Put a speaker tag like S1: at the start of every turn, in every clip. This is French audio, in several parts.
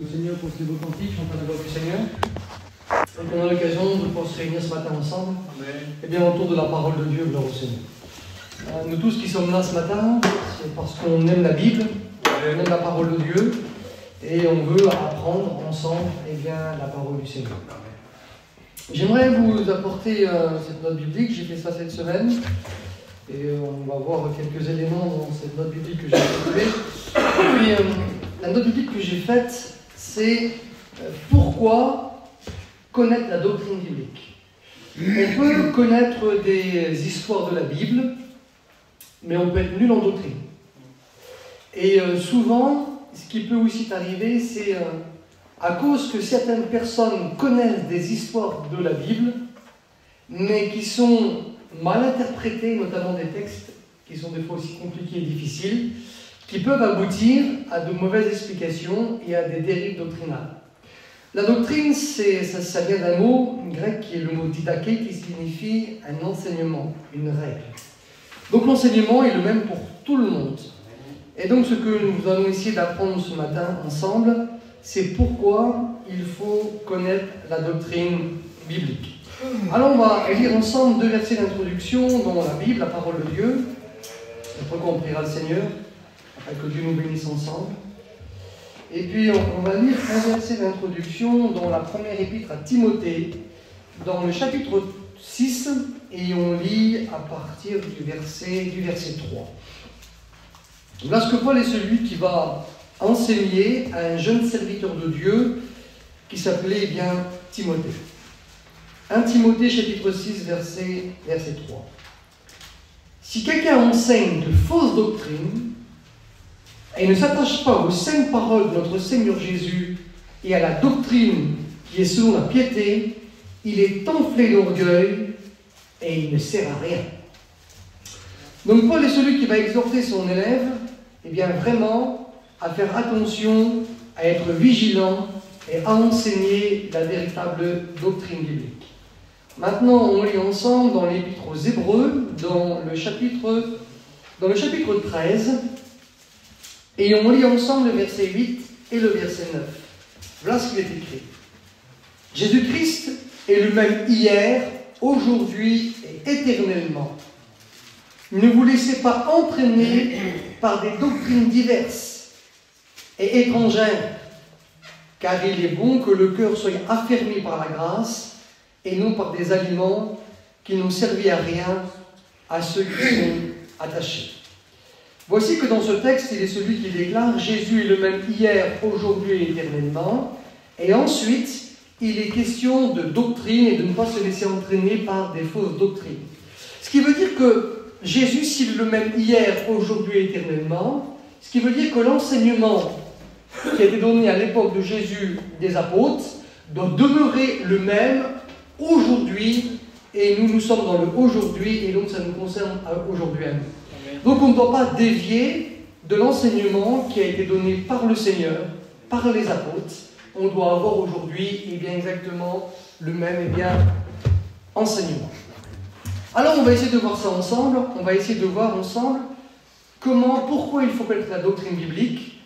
S1: Le Seigneur pour ces beaux cantiques, chantons la gloire du Seigneur. Et qu'on a l'occasion de pouvoir se réunir ce matin ensemble. Et bien autour de la parole de Dieu, gloire au Seigneur. Nous tous qui sommes là ce matin, c'est parce qu'on aime la Bible, on aime la parole de Dieu, et on veut apprendre ensemble la parole du Seigneur. J'aimerais vous apporter cette note biblique, j'ai fait ça cette semaine, et on va voir quelques éléments dans cette note biblique que j'ai trouvée. Et puis, la note biblique que j'ai faite, c'est pourquoi connaître la doctrine biblique. On peut connaître des histoires de la Bible, mais on peut être nul en doctrine. Et souvent, ce qui peut aussi arriver, c'est à cause que certaines personnes connaissent des histoires de la Bible, mais qui sont mal interprétées, notamment des textes qui sont des fois aussi compliqués et difficiles, qui peuvent aboutir à de mauvaises explications et à des dérives doctrinales. La doctrine, ça vient d'un mot grec qui est le mot didaké, qui signifie un enseignement, une règle. Donc l'enseignement est le même pour tout le monde. Et donc ce que nous allons essayer d'apprendre ce matin ensemble, c'est pourquoi il faut connaître la doctrine biblique. Alors on va lire ensemble 2 versets d'introduction dans la Bible, la parole de Dieu. Après qu'on priera le Seigneur, afin que Dieu nous bénisse ensemble. Et puis on va lire un verset d'introduction dans la première épître à Timothée, dans le chapitre 6, et on lit à partir du verset 3. Là, ce que Paul est celui qui va enseigner à un jeune serviteur de Dieu qui s'appelait Timothée. 1 Timothée chapitre 6, verset 3. Si quelqu'un enseigne de fausses doctrines et ne s'attache pas aux saintes paroles de notre Seigneur Jésus et à la doctrine qui est selon la piété, il est enflé d'orgueil et il ne sert à rien. Donc Paul est celui qui va exhorter son élève vraiment à faire attention, à être vigilant et à enseigner la véritable doctrine biblique. Maintenant, on lit ensemble dans l'Épître aux Hébreux, dans le chapitre 13, et on lit ensemble le verset 8 et le verset 9. Voilà ce qu'il est écrit. Jésus-Christ est le même hier, aujourd'hui et éternellement. Ne vous laissez pas entraîner par des doctrines diverses et étrangères, car il est bon que le cœur soit affermi par la grâce et non par des aliments qui n'ont servi à rien à ceux qui sont attachés. Voici que dans ce texte, il est celui qui déclare « Jésus est le même hier, aujourd'hui et éternellement ». Et ensuite, il est question de doctrine et de ne pas se laisser entraîner par des fausses doctrines. Ce qui veut dire que Jésus, s'il est le même hier, aujourd'hui et éternellement, ce qui veut dire que l'enseignement qui a été donné à l'époque de Jésus des apôtres doit demeurer le même aujourd'hui, et nous sommes dans le aujourd'hui, et donc ça nous concerne aujourd'hui à nous. Donc on ne doit pas dévier de l'enseignement qui a été donné par le Seigneur, par les apôtres. On doit avoir aujourd'hui exactement le même enseignement. Alors on va essayer de voir ça ensemble, on va essayer de voir ensemble pourquoi il faut connaître la doctrine biblique,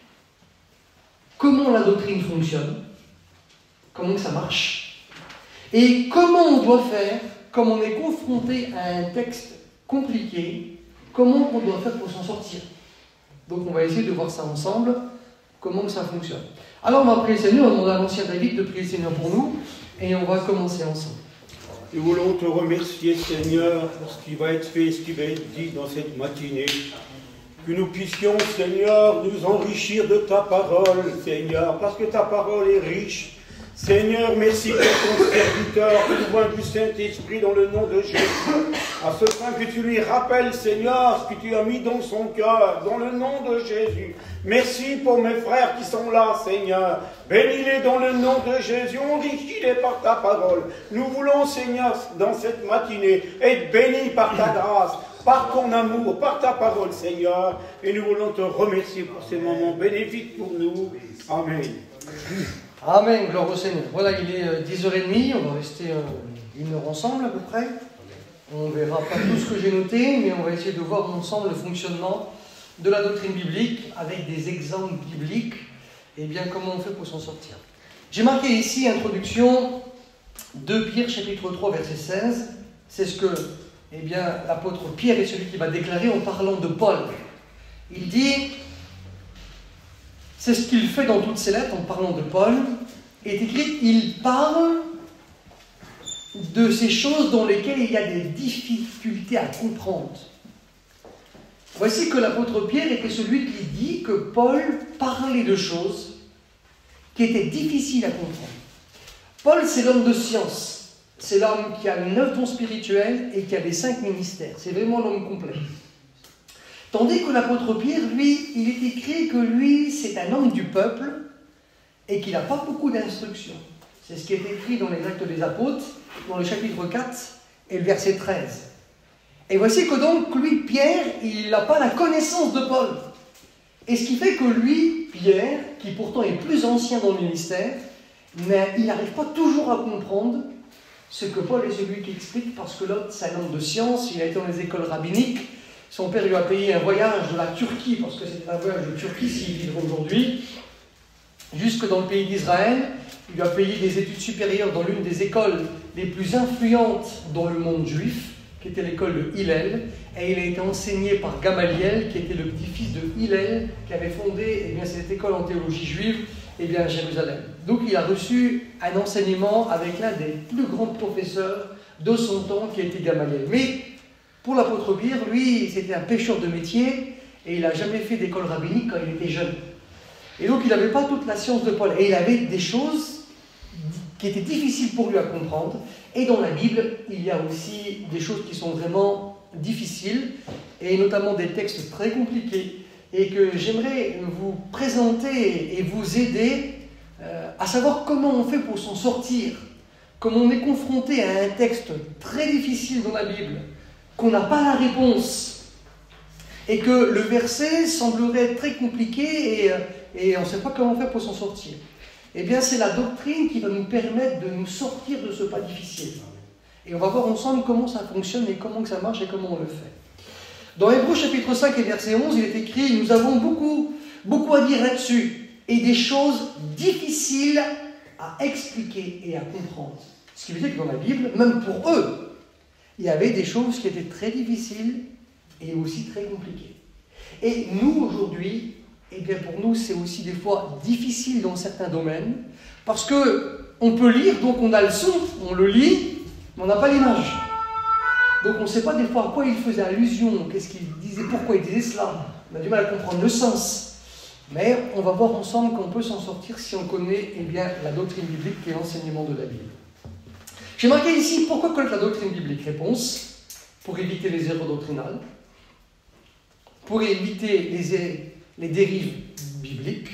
S1: comment la doctrine fonctionne, comment ça marche, et comment on doit faire, comme on est confronté à un texte compliqué, comment on doit faire pour s'en sortir. Donc on va essayer de voir ça ensemble, comment ça fonctionne. Alors on va prier le Seigneur, on va demander à l'ancien David de prier le Seigneur pour nous, et on va commencer ensemble.
S2: Nous voulons te remercier, Seigneur, pour ce qui va être fait, ce qui va être dit dans cette matinée. Que nous puissions, Seigneur, nous enrichir de ta parole, Seigneur, parce que ta parole est riche. Seigneur, merci pour ton serviteur, loin du Saint-Esprit, dans le nom de Jésus, afin que tu lui rappelles, Seigneur, ce que tu as mis dans son cœur, dans le nom de Jésus. Merci pour mes frères qui sont là, Seigneur. Bénis-les dans le nom de Jésus, enrichis-les par ta parole. Nous voulons, Seigneur, dans cette matinée, être bénis par ta grâce, par ton amour, par ta parole, Seigneur. Et nous voulons te remercier pour ces moments bénéfiques pour nous. Amen.
S1: Amen, gloire au Seigneur. Voilà, il est 10h30, on va rester 1 heure ensemble à peu près. On ne verra pas tout ce que j'ai noté, mais on va essayer de voir ensemble le fonctionnement de la doctrine biblique avec des exemples bibliques eh bien, comment on fait pour s'en sortir? J'ai marqué ici, introduction, 2 Pierre, chapitre 3, verset 16. C'est ce que, eh bien, l'apôtre Pierre est celui qui va déclarer en parlant de Paul. Il dit, c'est ce qu'il fait dans toutes ses lettres en parlant de Paul, est écrit, il parle de ces choses dans lesquelles il y a des difficultés à comprendre. Voici que l'apôtre Pierre était celui qui dit que Paul parlait de choses qui étaient difficiles à comprendre. Paul, c'est l'homme de science. C'est l'homme qui a 9 dons spirituels et qui a les 5 ministères. C'est vraiment l'homme complet. Tandis que l'apôtre Pierre, lui, il est écrit que lui, c'est un homme du peuple et qu'il n'a pas beaucoup d'instructions. C'est ce qui est écrit dans les Actes des Apôtres, dans le chapitre 4 et le verset 13. Et voici que donc, lui, Pierre, il n'a pas la connaissance de Paul. Et ce qui fait que lui, Pierre, qui pourtant est plus ancien dans le ministère, mais il n'arrive pas toujours à comprendre ce que Paul est celui qui explique, parce que l'autre, c'est un homme de science, il a été dans les écoles rabbiniques, son père lui a payé un voyage de la Turquie, parce que c'était un voyage de Turquie, s'il vivait aujourd'hui, jusque dans le pays d'Israël. Il lui a payé des études supérieures dans l'une des écoles les plus influentes dans le monde juif, qui était l'école de Hillel, et il a été enseigné par Gamaliel, qui était le petit-fils de Hillel, qui avait fondé cette école en théologie juive à Jérusalem. Donc il a reçu un enseignement avec l'un des plus grands professeurs de son temps, qui a été Gamaliel. Mais pour l'apôtre Pierre, lui, c'était un pêcheur de métier, et il n'a jamais fait d'école rabbinique quand il était jeune. Et donc il n'avait pas toute la science de Paul, et il avait des choses qui étaient difficiles pour lui à comprendre. Et dans la Bible, il y a aussi des choses qui sont vraiment difficiles, et notamment des textes très compliqués, et que j'aimerais vous présenter et vous aider à savoir comment on fait pour s'en sortir, comment on est confronté à un texte très difficile dans la Bible, qu'on n'a pas la réponse, et que le verset semblerait très compliqué, et on ne sait pas comment faire pour s'en sortir. Eh bien, c'est la doctrine qui va nous permettre de nous sortir de ce pas difficile. Et on va voir ensemble comment ça fonctionne et comment que ça marche et comment on le fait. Dans Hébreux chapitre 5 et verset 11, il est écrit « Nous avons beaucoup à dire là-dessus et des choses difficiles à expliquer et à comprendre. » Ce qui veut dire que dans la Bible, même pour eux, il y avait des choses qui étaient très difficiles et aussi très compliquées. Et nous, aujourd'hui, eh bien pour nous, c'est aussi des fois difficile dans certains domaines, parce qu'on peut lire, donc on a le son, on le lit, mais on n'a pas l'image. Donc on ne sait pas des fois à quoi il faisait allusion, qu'est-ce qu'il disait, pourquoi il disait cela. On a du mal à comprendre le sens. Mais on va voir ensemble qu'on peut s'en sortir si on connaît la doctrine biblique et l'enseignement de la Bible. J'ai marqué ici pourquoi connaître la doctrine biblique. Réponse, pour éviter les erreurs doctrinales, pour éviter les dérives bibliques,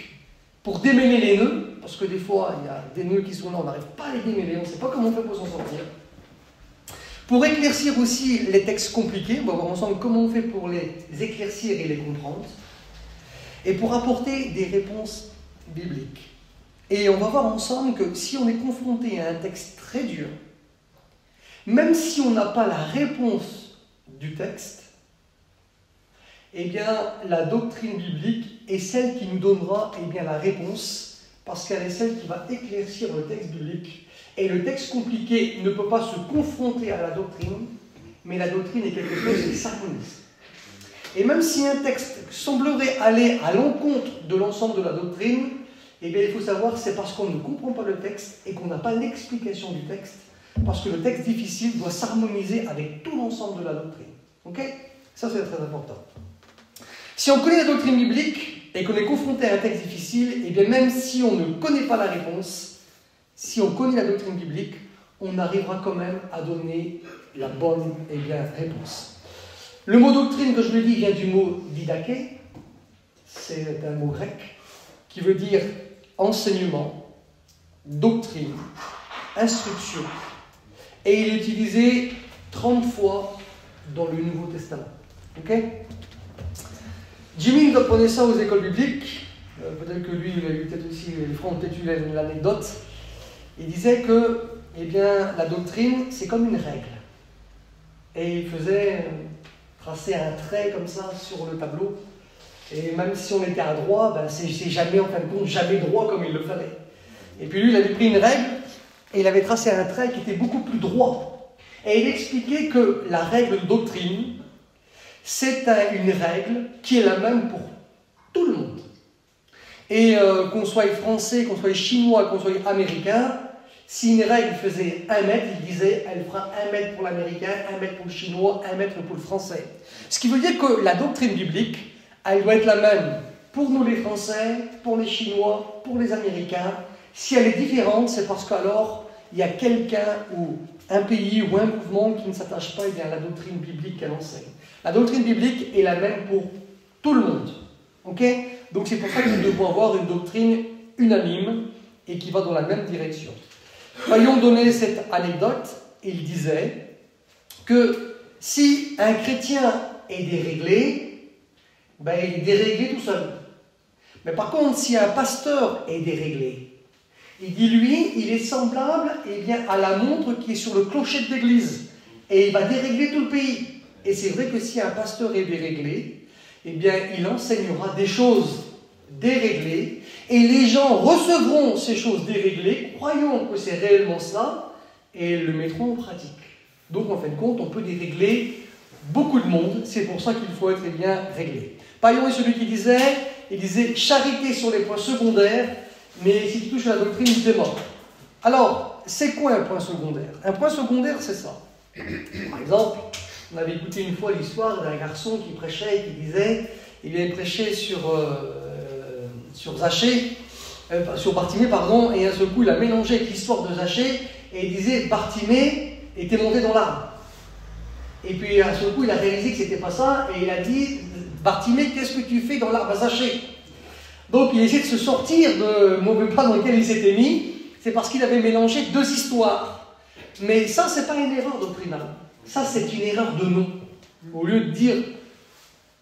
S1: pour démêler les nœuds, parce que des fois, il y a des nœuds qui sont là, on n'arrive pas à les démêler, on ne sait pas comment on fait pour s'en sortir. Pour éclaircir aussi les textes compliqués, on va voir ensemble comment on fait pour les éclaircir et les comprendre, et pour apporter des réponses bibliques. Et on va voir ensemble que si on est confronté à un texte très dur, même si on n'a pas la réponse du texte, eh bien, la doctrine biblique est celle qui nous donnera la réponse, parce qu'elle est celle qui va éclaircir le texte biblique. Et le texte compliqué ne peut pas se confronter à la doctrine, mais la doctrine est quelque chose qui s'harmonise. Et même si un texte semblerait aller à l'encontre de l'ensemble de la doctrine, eh bien, il faut savoir que c'est parce qu'on ne comprend pas le texte et qu'on n'a pas l'explication du texte, parce que le texte difficile doit s'harmoniser avec tout l'ensemble de la doctrine. Ok ? Ça, c'est très important. Si on connaît la doctrine biblique et qu'on est confronté à un texte difficile, eh bien même si on ne connaît pas la réponse, si on connaît la doctrine biblique, on arrivera quand même à donner la bonne réponse. Le mot doctrine, que je le dis, vient du mot didaké, c'est un mot grec, qui veut dire enseignement, doctrine, instruction. Et il est utilisé 30 fois dans le Nouveau Testament. Ok ? Jimmy nous apprenait ça aux écoles bibliques, peut-être que lui, il a eu peut-être aussi, les frères ont peut-être eu l'anecdote. Il disait que, la doctrine, c'est comme une règle. Et il faisait tracer un trait comme ça sur le tableau. Et même si on était à droit, ben c'est jamais, en fin de compte, jamais droit comme il le fallait. Et puis lui, il avait pris une règle et il avait tracé un trait qui était beaucoup plus droit. Et il expliquait que la règle de doctrine, c'est une règle qui est la même pour tout le monde. Et qu'on soit français, qu'on soit chinois, qu'on soit américain, si une règle faisait 1 mètre, il disait elle fera 1 mètre pour l'américain, 1 mètre pour le chinois, 1 mètre pour le français. Ce qui veut dire que la doctrine biblique, elle doit être la même pour nous les Français, pour les Chinois, pour les Américains. Si elle est différente, c'est parce qu'alors il y a quelqu'un ou un pays ou un mouvement qui ne s'attache pas à la doctrine biblique qu'elle enseigne. La doctrine biblique est la même pour tout le monde. Okay? Donc c'est pour ça que nous devons avoir une doctrine unanime et qui va dans la même direction. Voyons donner cette anecdote. Il disait que si un chrétien est déréglé, ben il est déréglé tout seul. Mais par contre, si un pasteur est déréglé, il dit lui, il est semblable à la montre qui est sur le clocher de l'église. Et il va dérégler tout le pays. Et c'est vrai que si un pasteur est déréglé, il enseignera des choses déréglées, et les gens recevront ces choses déréglées, croyant que c'est réellement cela, et le mettront en pratique. Donc en fin de compte, on peut dérégler beaucoup de monde, c'est pour ça qu'il faut être réglé. Paillon est celui qui disait charité sur les points secondaires, mais si tu touches à la doctrine, tu es mort. Alors, c'est quoi un point secondaire? Un point secondaire, c'est ça. Par exemple, on avait écouté une fois l'histoire d'un garçon qui prêchait et qui disait, il avait prêché sur Zachée, sur Bartimée, pardon, et à ce coup il a mélangé avec l'histoire de Zachée, et il disait Bartimée était monté dans l'arbre. Et puis à ce coup il a réalisé que c'était pas ça, et il a dit Bartimée, qu'est-ce que tu fais dans l'arbre à Zachée? Donc il essaie de se sortir de mauvais pas dans lequel il s'était mis, c'est parce qu'il avait mélangé deux histoires. Mais ça, c'est pas une erreur doctrinale. Ça, c'est une erreur de nom. Au lieu de dire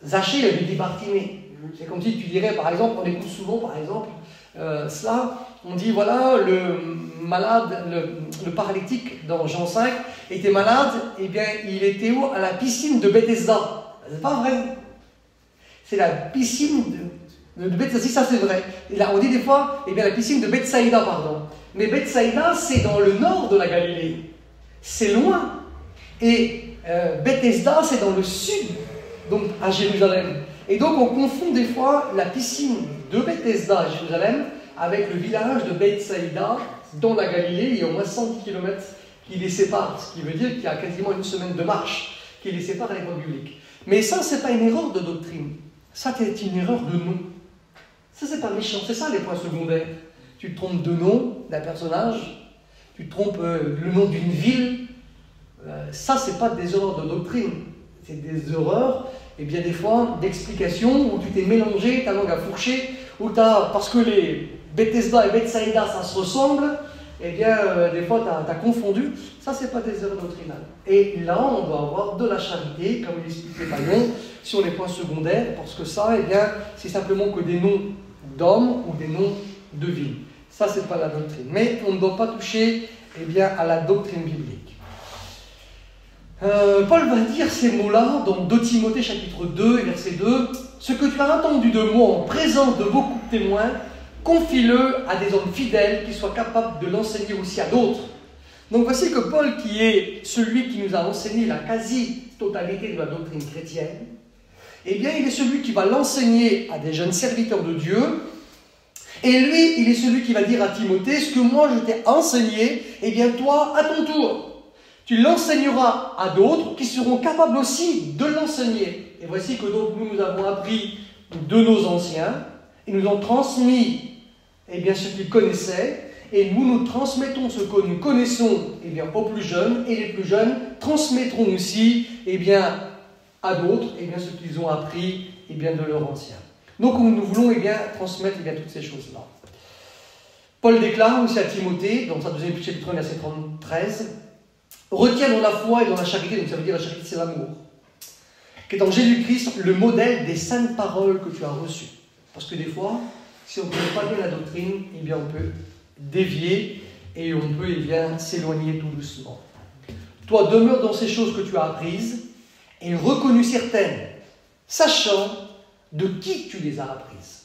S1: Zachée, il avait dit Bartimée. C'est comme si tu dirais, par exemple, on écoute souvent, par exemple, cela, on dit, voilà, le malade, le paralytique dans Jean 5 était malade, et bien, il était où? À la piscine de Bethesda. C'est pas vrai. C'est la piscine de Bethsaïda, si ça c'est vrai. Et là, on dit des fois, la piscine de Bethsaïda, pardon. Mais Bethsaïda, c'est dans le nord de la Galilée. C'est loin. Et Bethesda, c'est dans le sud, donc à Jérusalem. Et donc, on confond des fois la piscine de Bethesda à Jérusalem avec le village de Bethsaïda dans la Galilée. Il y a au moins 110 km qui les séparent, ce qui veut dire qu'il y a quasiment une semaine de marche qui les sépare à l'époque biblique. Mais ça, c'est pas une erreur de doctrine. Ça, c'est une erreur de nom. Ça, c'est pas méchant. C'est ça, les points secondaires. Tu te trompes de nom d'un personnage, tu te trompes le nom d'une ville. Ça, c'est pas des erreurs de doctrine. C'est des erreurs, des fois, d'explication où tu t'es mélangé, ta langue a fourché, où parce que les Bethesda et Bethsaïda, ça se ressemble, des fois, tu as confondu. Ça, c'est pas des erreurs doctrinales. Et là, on doit avoir de la charité, comme l'expliquait Paillon, sur les points secondaires, parce que ça, c'est simplement que des noms d'hommes ou des noms de villes. Ça, c'est pas la doctrine. Mais on ne doit pas toucher, à la doctrine biblique. Paul va dire ces mots-là dans 2 Timothée chapitre 2, verset 2. « Ce que tu as entendu de moi en présence de beaucoup de témoins, confie-le à des hommes fidèles qui soient capables de l'enseigner aussi à d'autres. » Donc voici que Paul, qui est celui qui nous a enseigné la quasi-totalité de la doctrine chrétienne, il est celui qui va l'enseigner à des jeunes serviteurs de Dieu. Et lui, il est celui qui va dire à Timothée, ce que moi je t'ai enseigné, toi, à ton tour, tu l'enseigneras à d'autres qui seront capables aussi de l'enseigner. Et voici que donc nous avons appris de nos anciens, ils nous ont transmis ce qu'ils connaissaient, et nous transmettons ce que nous connaissons aux plus jeunes, et les plus jeunes transmettront aussi à d'autres ce qu'ils ont appris de leurs anciens. Donc nous voulons transmettre toutes ces choses-là. Paul déclare aussi à Timothée, dans sa 2e chapitre, verset 13, « Retiens dans la foi et dans la charité », donc ça veut dire la charité c'est l'amour, qui est en Jésus-Christ le modèle des saintes paroles que tu as reçues. Parce que des fois, si on ne connaît pas bien la doctrine, on peut dévier et on peut s'éloigner tout doucement. Toi, demeure dans ces choses que tu as apprises et reconnues certaines, sachant de qui tu les as apprises.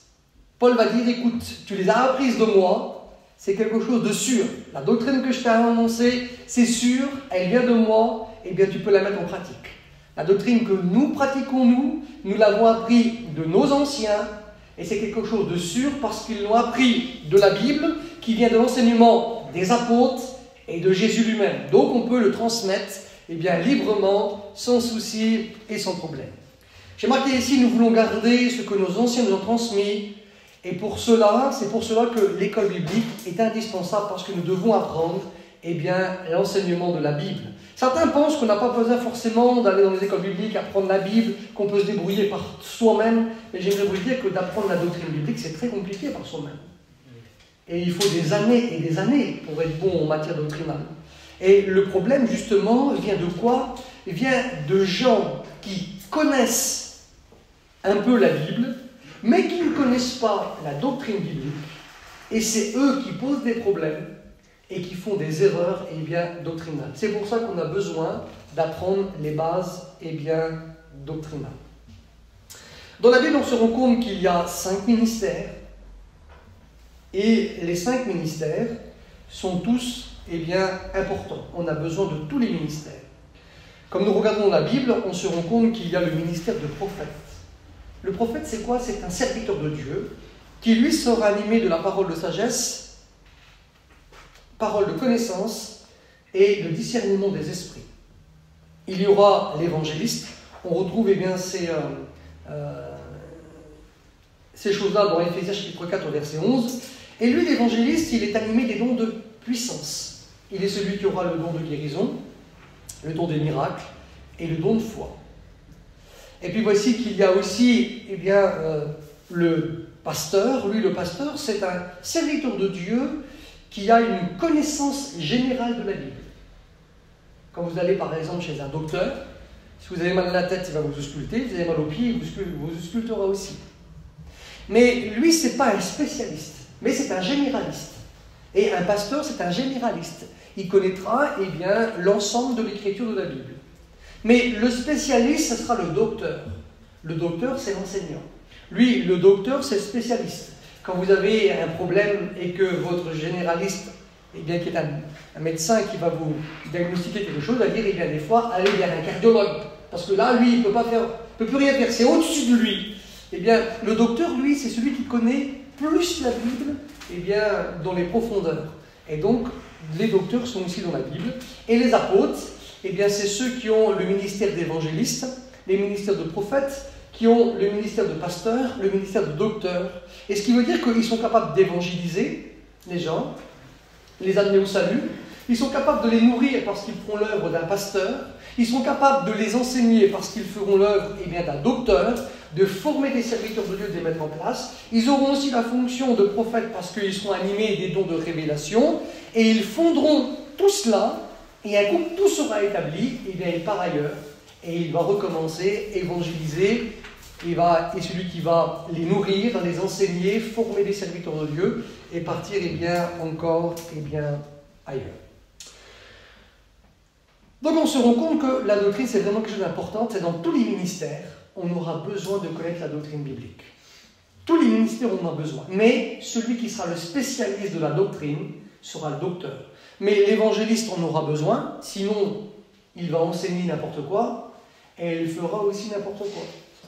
S1: Paul va dire, écoute, tu les as apprises de moi, c'est quelque chose de sûr. La doctrine que je t'ai annoncée, c'est sûr, elle vient de moi, et bien tu peux la mettre en pratique. La doctrine que nous pratiquons, nous l'avons appris de nos anciens, et c'est quelque chose de sûr parce qu'ils l'ont appris de la Bible, qui vient de l'enseignement des apôtres et de Jésus lui-même. Donc on peut le transmettre librement, sans souci et sans problème. J'ai marqué ici, nous voulons garder ce que nos anciens nous ont transmis, et c'est pour cela que l'école biblique est indispensable, parce que nous devons apprendre l'enseignement de la Bible. Certains pensent qu'on n'a pas besoin forcément d'aller dans les écoles bibliques, apprendre la Bible, qu'on peut se débrouiller par soi-même, mais j'aimerais vous dire que d'apprendre la doctrine biblique, c'est très compliqué par soi-même. Et il faut des années et des années pour être bon en matière doctrinale. Et le problème, justement, vient de quoi? Il vient de gens qui connaissent un peu la Bible, mais qui ne connaissent pas la doctrine biblique. Et c'est eux qui posent des problèmes et qui font des erreurs doctrinales. C'est pour ça qu'on a besoin d'apprendre les bases doctrinales. Dans la Bible, on se rend compte qu'il y a 5 ministères, et les 5 ministères sont tous importants. On a besoin de tous les ministères. Comme nous regardons la Bible, on se rend compte qu'il y a le ministère de prophète. Le prophète, c'est quoi? C'est un serviteur de Dieu qui, lui, sera animé de la parole de sagesse, parole de connaissance et de discernement des esprits. Il y aura l'évangéliste. On retrouve ces choses-là dans Éphésiens chapitre 4, verset 11. Et lui, l'évangéliste, il est animé des dons de puissance. Il est celui qui aura le don de guérison, le don des miracles et le don de foi. Et puis voici qu'il y a aussi le pasteur. Lui, le pasteur, c'est un serviteur de Dieu qui a une connaissance générale de la Bible. Quand vous allez par exemple chez un docteur, si vous avez mal à la tête, il va vous ausculter, si vous avez mal aux pieds, il vous auscultera aussi. Mais lui, ce n'est pas un spécialiste, mais c'est un généraliste. Et un pasteur, c'est un généraliste. Il connaîtra l'ensemble de l'écriture de la Bible. Mais le spécialiste, ce sera le docteur. Le docteur, c'est l'enseignant. Lui, le docteur, c'est le spécialiste. Quand vous avez un problème et que votre généraliste, qui est un médecin qui va vous diagnostiquer quelque chose, va dire, des fois, allez vers un cardiologue. Parce que là, lui, il ne peut plus rien faire, c'est au-dessus de lui. Le docteur, lui, c'est celui qui connaît plus la Bible, dans les profondeurs. Et donc, les docteurs sont aussi dans la Bible. Et les apôtres, c'est ceux qui ont le ministère d'évangéliste, les ministères de prophètes, qui ont le ministère de pasteur, le ministère de docteur. Et ce qui veut dire qu'ils sont capables d'évangéliser les gens, les amener au salut. Ils sont capables de les nourrir parce qu'ils feront l'œuvre d'un pasteur. Ils sont capables de les enseigner parce qu'ils feront l'œuvre d'un docteur, de former des serviteurs de Dieu, de les mettre en place. Ils auront aussi la fonction de prophète parce qu'ils seront animés des dons de révélation. Et ils fonderont tout cela. Et un coup que tout sera établi, il part ailleurs. Et il va recommencer, évangéliser. Et celui qui va les nourrir, les enseigner, former des serviteurs de Dieu et partir encore ailleurs. Donc on se rend compte que la doctrine, c'est vraiment quelque chose d'important. C'est dans tous les ministères, on aura besoin de connaître la doctrine biblique. Tous les ministères en ont besoin. Mais celui qui sera le spécialiste de la doctrine sera le docteur. Mais l'évangéliste en aura besoin, sinon il va enseigner n'importe quoi et il fera aussi n'importe quoi.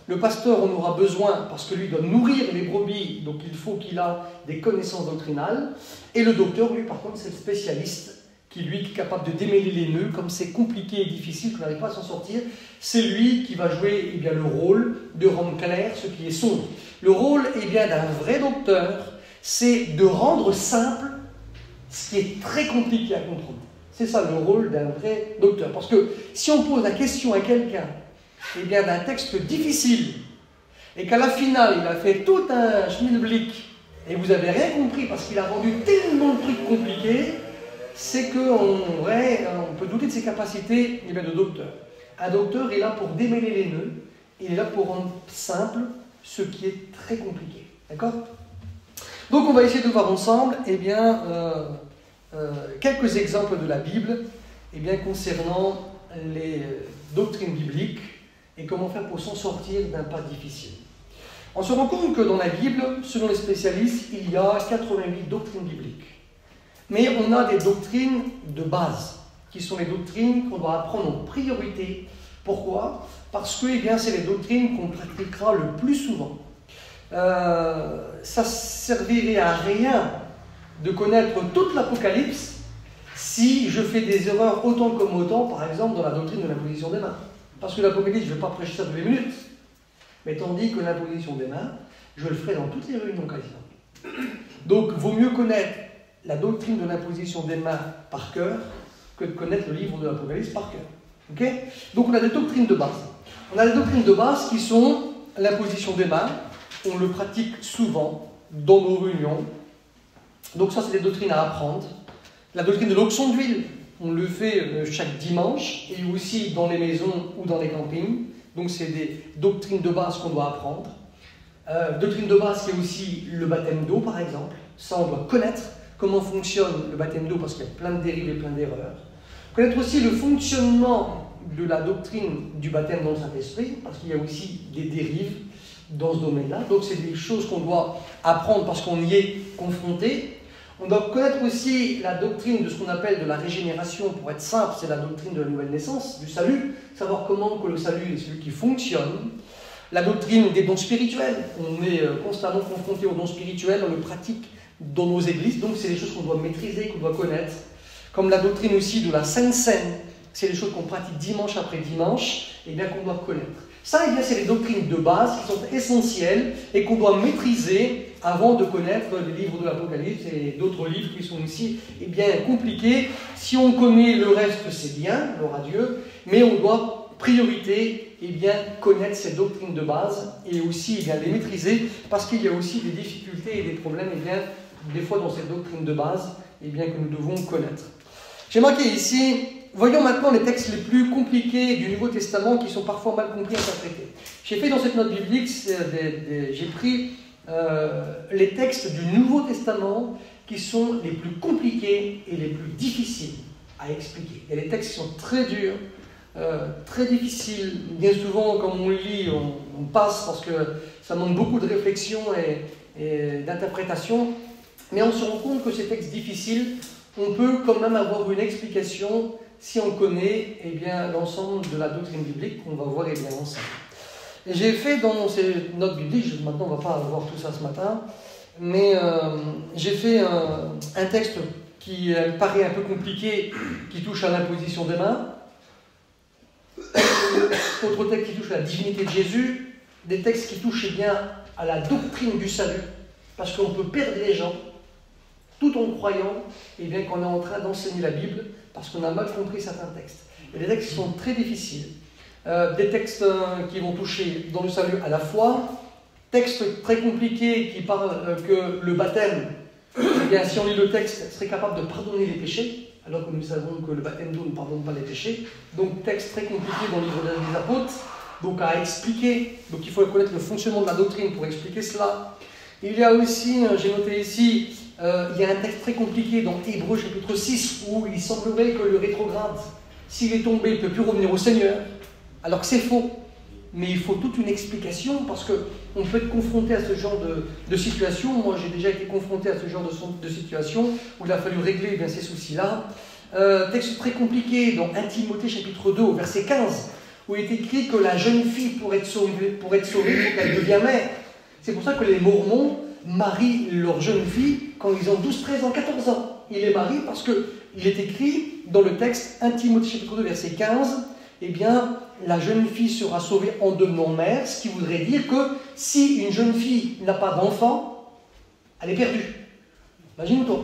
S1: Le pasteur en aura besoin parce que lui doit nourrir les brebis, donc il faut qu'il ait des connaissances doctrinales. Et le docteur, lui, par contre, c'est le spécialiste qui, lui, est capable de démêler les nœuds, comme c'est compliqué et difficile, qu'on n'arrive pas à s'en sortir. C'est lui qui va jouer le rôle de rendre clair ce qui est sombre. Le rôle d'un vrai docteur, c'est de rendre simple ce qui est très compliqué à comprendre. C'est ça le rôle d'un vrai docteur. Parce que si on pose la question à quelqu'un d'un texte difficile, et qu'à la finale, il a fait tout un schmilblick, et vous n'avez rien compris parce qu'il a rendu tellement de trucs compliqués, c'est qu'en vrai, on peut douter de ses capacités de docteur. Un docteur est là pour démêler les nœuds, il est là pour rendre simple ce qui est très compliqué. D'accord ? Donc on va essayer de voir ensemble quelques exemples de la Bible concernant les doctrines bibliques et comment faire pour s'en sortir d'un pas difficile. On se rend compte que dans la Bible, selon les spécialistes, il y a 88 doctrines bibliques. Mais on a des doctrines de base, qui sont les doctrines qu'on doit apprendre en priorité. Pourquoi? Parce que c'est les doctrines qu'on pratiquera le plus souvent. Ça ne servirait à rien de connaître toute l'Apocalypse si je fais des erreurs autant comme autant, par exemple, dans la doctrine de l'imposition des mains. Parce que l'Apocalypse, je ne vais pas prêcher ça toutes les minutes. Mais tandis que l'imposition des mains, je le ferai dans toutes les réunions quasiment. Donc, vaut mieux connaître la doctrine de l'imposition des mains par cœur que de connaître le livre de l'Apocalypse par cœur. Okay? Donc, on a des doctrines de base. On a des doctrines de base qui sont l'imposition des mains. On le pratique souvent dans nos réunions. Donc, ça, c'est des doctrines à apprendre. La doctrine de l'onction d'huile, on le fait chaque dimanche et aussi dans les maisons ou dans les campings. Donc, c'est des doctrines de base qu'on doit apprendre. Doctrine de base, c'est aussi le baptême d'eau, par exemple. Ça, on doit connaître comment fonctionne le baptême d'eau parce qu'il y a plein de dérives et plein d'erreurs. Connaître aussi le fonctionnement de la doctrine du baptême dans le Saint-Esprit, parce qu'il y a aussi des dérives dans ce domaine-là. Donc, c'est des choses qu'on doit apprendre parce qu'on y est confronté. On doit connaître aussi la doctrine de ce qu'on appelle de la régénération. Pour être simple, c'est la doctrine de la nouvelle naissance, du salut. Savoir comment que le salut est celui qui fonctionne. La doctrine des dons spirituels. On est constamment confronté aux dons spirituels, on le pratique dans nos églises. Donc, c'est des choses qu'on doit maîtriser, qu'on doit connaître. Comme la doctrine aussi de la Sainte Seine. C'est des choses qu'on pratique dimanche après dimanche, et bien qu'on doit connaître. Ça, c'est les doctrines de base qui sont essentielles et qu'on doit maîtriser avant de connaître les livres de l'Apocalypse et d'autres livres qui sont aussi compliqués. Si on connaît le reste, c'est bien, gloire à Dieu, mais on doit priorité connaître ces doctrines de base et aussi les maîtriser parce qu'il y a aussi des difficultés et des problèmes des fois dans ces doctrines de base que nous devons connaître. J'ai marqué ici, voyons maintenant les textes les plus compliqués du Nouveau Testament qui sont parfois mal compris et interprétés. J'ai fait dans cette note biblique, j'ai pris les textes du Nouveau Testament qui sont les plus compliqués et les plus difficiles à expliquer. Il y a des textes qui sont très durs, très difficiles. Bien souvent, quand on lit, on passe parce que ça demande beaucoup de réflexion et d'interprétation. Mais on se rend compte que ces textes difficiles, on peut quand même avoir une explication si on connaît l'ensemble de la doctrine biblique qu'on va voir ensemble. Et j'ai fait dans ces notes bibliques, maintenant on ne va pas voir tout ça ce matin, mais j'ai fait un texte qui paraît un peu compliqué, qui touche à l'imposition des mains, autre texte qui touche à la divinité de Jésus, des textes qui touchent à la doctrine du salut, parce qu'on peut perdre les gens tout en croyant qu'on est en train d'enseigner la Bible parce qu'on a mal compris certains textes. Il y a des textes qui sont très difficiles, des textes qui vont toucher dans le salut à la foi, textes très compliqués qui parlent que le baptême, si on lit le texte, serait capable de pardonner les péchés, alors que nous savons que le baptême d'eau ne pardonne pas les péchés. Donc texte très compliqué dans le livre des apôtres, donc à expliquer, donc il faut connaître le fonctionnement de la doctrine pour expliquer cela. Il y a aussi, j'ai noté ici, il y a un texte très compliqué dans Hébreux chapitre 6 où il semblerait que le rétrograde, s'il est tombé, ne peut plus revenir au Seigneur, alors que c'est faux. Mais il faut toute une explication parce qu'on peut être confronté à ce genre de situation. Moi, j'ai déjà été confronté à ce genre de situation où il a fallu régler ces soucis-là. Texte très compliqué dans 1 Timothée chapitre 2 au verset 15 où il est écrit que la jeune fille pour être sauvée, il faut qu'elle devienne mère. C'est pour ça que les Mormons marient leurs jeunes filles quand ils ont 12, 13 ans, 14 ans. Ils les marient parce qu'il est écrit dans le texte 1 Timothée chapitre 2 verset 15, la jeune fille sera sauvée en devenant mère, ce qui voudrait dire que si une jeune fille n'a pas d'enfant, elle est perdue. Imagine-toi.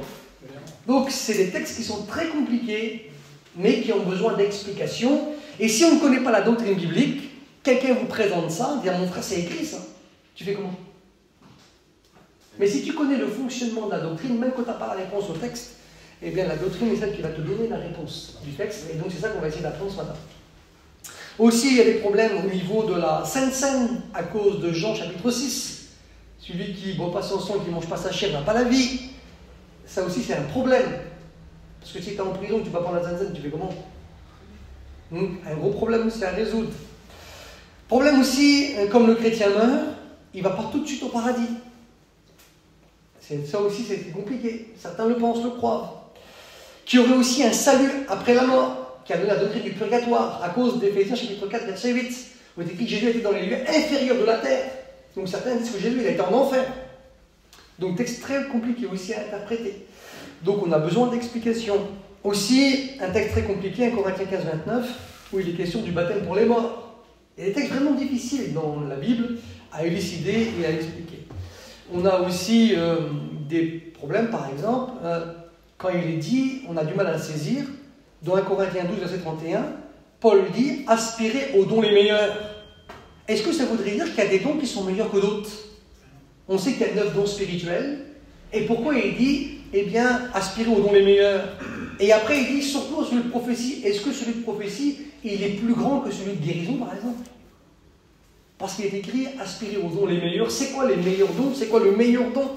S1: Donc c'est des textes qui sont très compliqués, mais qui ont besoin d'explications. Et si on ne connaît pas la doctrine biblique, quelqu'un vous présente ça, dit mon frère c'est écrit ça. Tu fais comment? Mais si tu connais le fonctionnement de la doctrine, même quand tu n'as pas la réponse au texte, la doctrine est celle qui va te donner la réponse du texte. Et donc c'est ça qu'on va essayer d'apprendre ce matin. Aussi, il y a des problèmes au niveau de la Sainte Seine à cause de Jean chapitre 6. Celui qui ne boit pas son sang, qui ne mange pas sa chair, n'a pas la vie. Ça aussi, c'est un problème. Parce que si tu es en prison, tu ne vas pas prendre la Sainte Seine, tu fais comment? Un gros problème, c'est à résoudre. Problème aussi, comme le chrétien meurt, il ne va pas tout de suite au paradis. Ça aussi, c'est compliqué. Certains le pensent, le croient. Qu'il y aurait aussi un salut après la mort, qui avait la doctrine du purgatoire, à cause d'Éphésiens chapitre 4, verset 8, où il est écrit que Jésus était dans les lieux inférieurs de la terre. Donc certains disent que Jésus, il a été en enfer. Donc texte très compliqué aussi à interpréter. Donc on a besoin d'explications. Aussi, un texte très compliqué, 1 Corinthiens 15, 29, où il est question du baptême pour les morts. Il y a des textes vraiment difficiles dans la Bible à élucider et à expliquer. On a aussi des problèmes, par exemple, quand il est dit, on a du mal à le saisir, dans 1 Corinthiens 12, verset 31, Paul dit « aspirez aux dons les meilleurs ». Est-ce que ça voudrait dire qu'il y a des dons qui sont meilleurs que d'autres? On sait qu'il y a 9 dons spirituels, et pourquoi il dit « eh bien, aspirez aux dons les meilleurs ». Et après, il dit, surtout celui de prophétie, est-ce que celui de prophétie, il est plus grand que celui de guérison, par exemple? Parce qu'il est écrit, aspirez aux dons les meilleurs. C'est quoi les meilleurs dons? C'est quoi le meilleur don?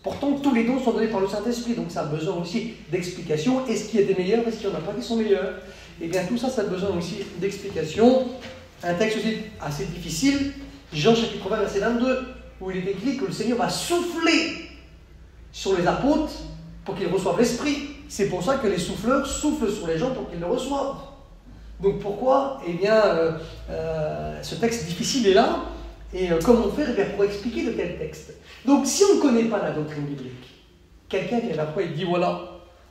S1: Pourtant, tous les dons sont donnés par le Saint-Esprit, donc ça a besoin aussi d'explications. Est-ce qu'il y a des meilleurs? Est-ce qu'il n'y en a pas qui sont meilleurs? Et bien, tout ça, ça a besoin aussi d'explications. Un texte aussi assez difficile, Jean chapitre 20, verset 22, où il est écrit que le Seigneur va souffler sur les apôtres pour qu'ils reçoivent l'Esprit. C'est pour ça que les souffleurs soufflent sur les gens pour qu'ils le reçoivent. Donc pourquoi? Eh bien, ce texte difficile est là, et comment faire? Eh bien, pour expliquer de quel texte. Donc si on ne connaît pas la doctrine biblique, quelqu'un vient après et dit, voilà,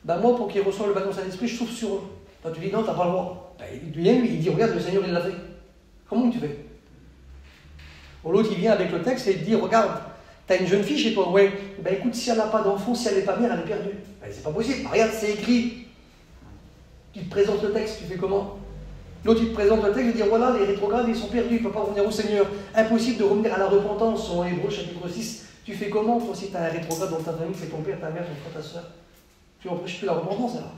S1: ben moi, pour qu'ils reçoivent le baptême Saint-Esprit, je souffle sur eux. Toi, tu dis, non, tu n'as pas le droit. Ben, il vient, lui, il dit, regarde, le Seigneur, il l'a fait. Comment tu fais? Ou l'autre, il vient avec le texte et il dit, regarde, tu as une jeune fille chez toi, ouais. Ben écoute, si elle n'a pas d'enfant, si elle n'est pas mère, elle est perdue. Ben, c'est pas possible. Ben, regarde, c'est écrit. Tu te présentes le texte, tu fais comment? L'autre, il te présente le texte et dit, voilà, les rétrogrades, ils sont perdus, ils ne peuvent pas revenir au Seigneur. Impossible de revenir à la repentance. En Hébreux, chapitre 6. Tu fais comment, toi, si tu as un rétrograde dans ta famille, c'est ton père, ta mère, ton frère, ta soeur? Tu n'empêches plus la repentance, alors.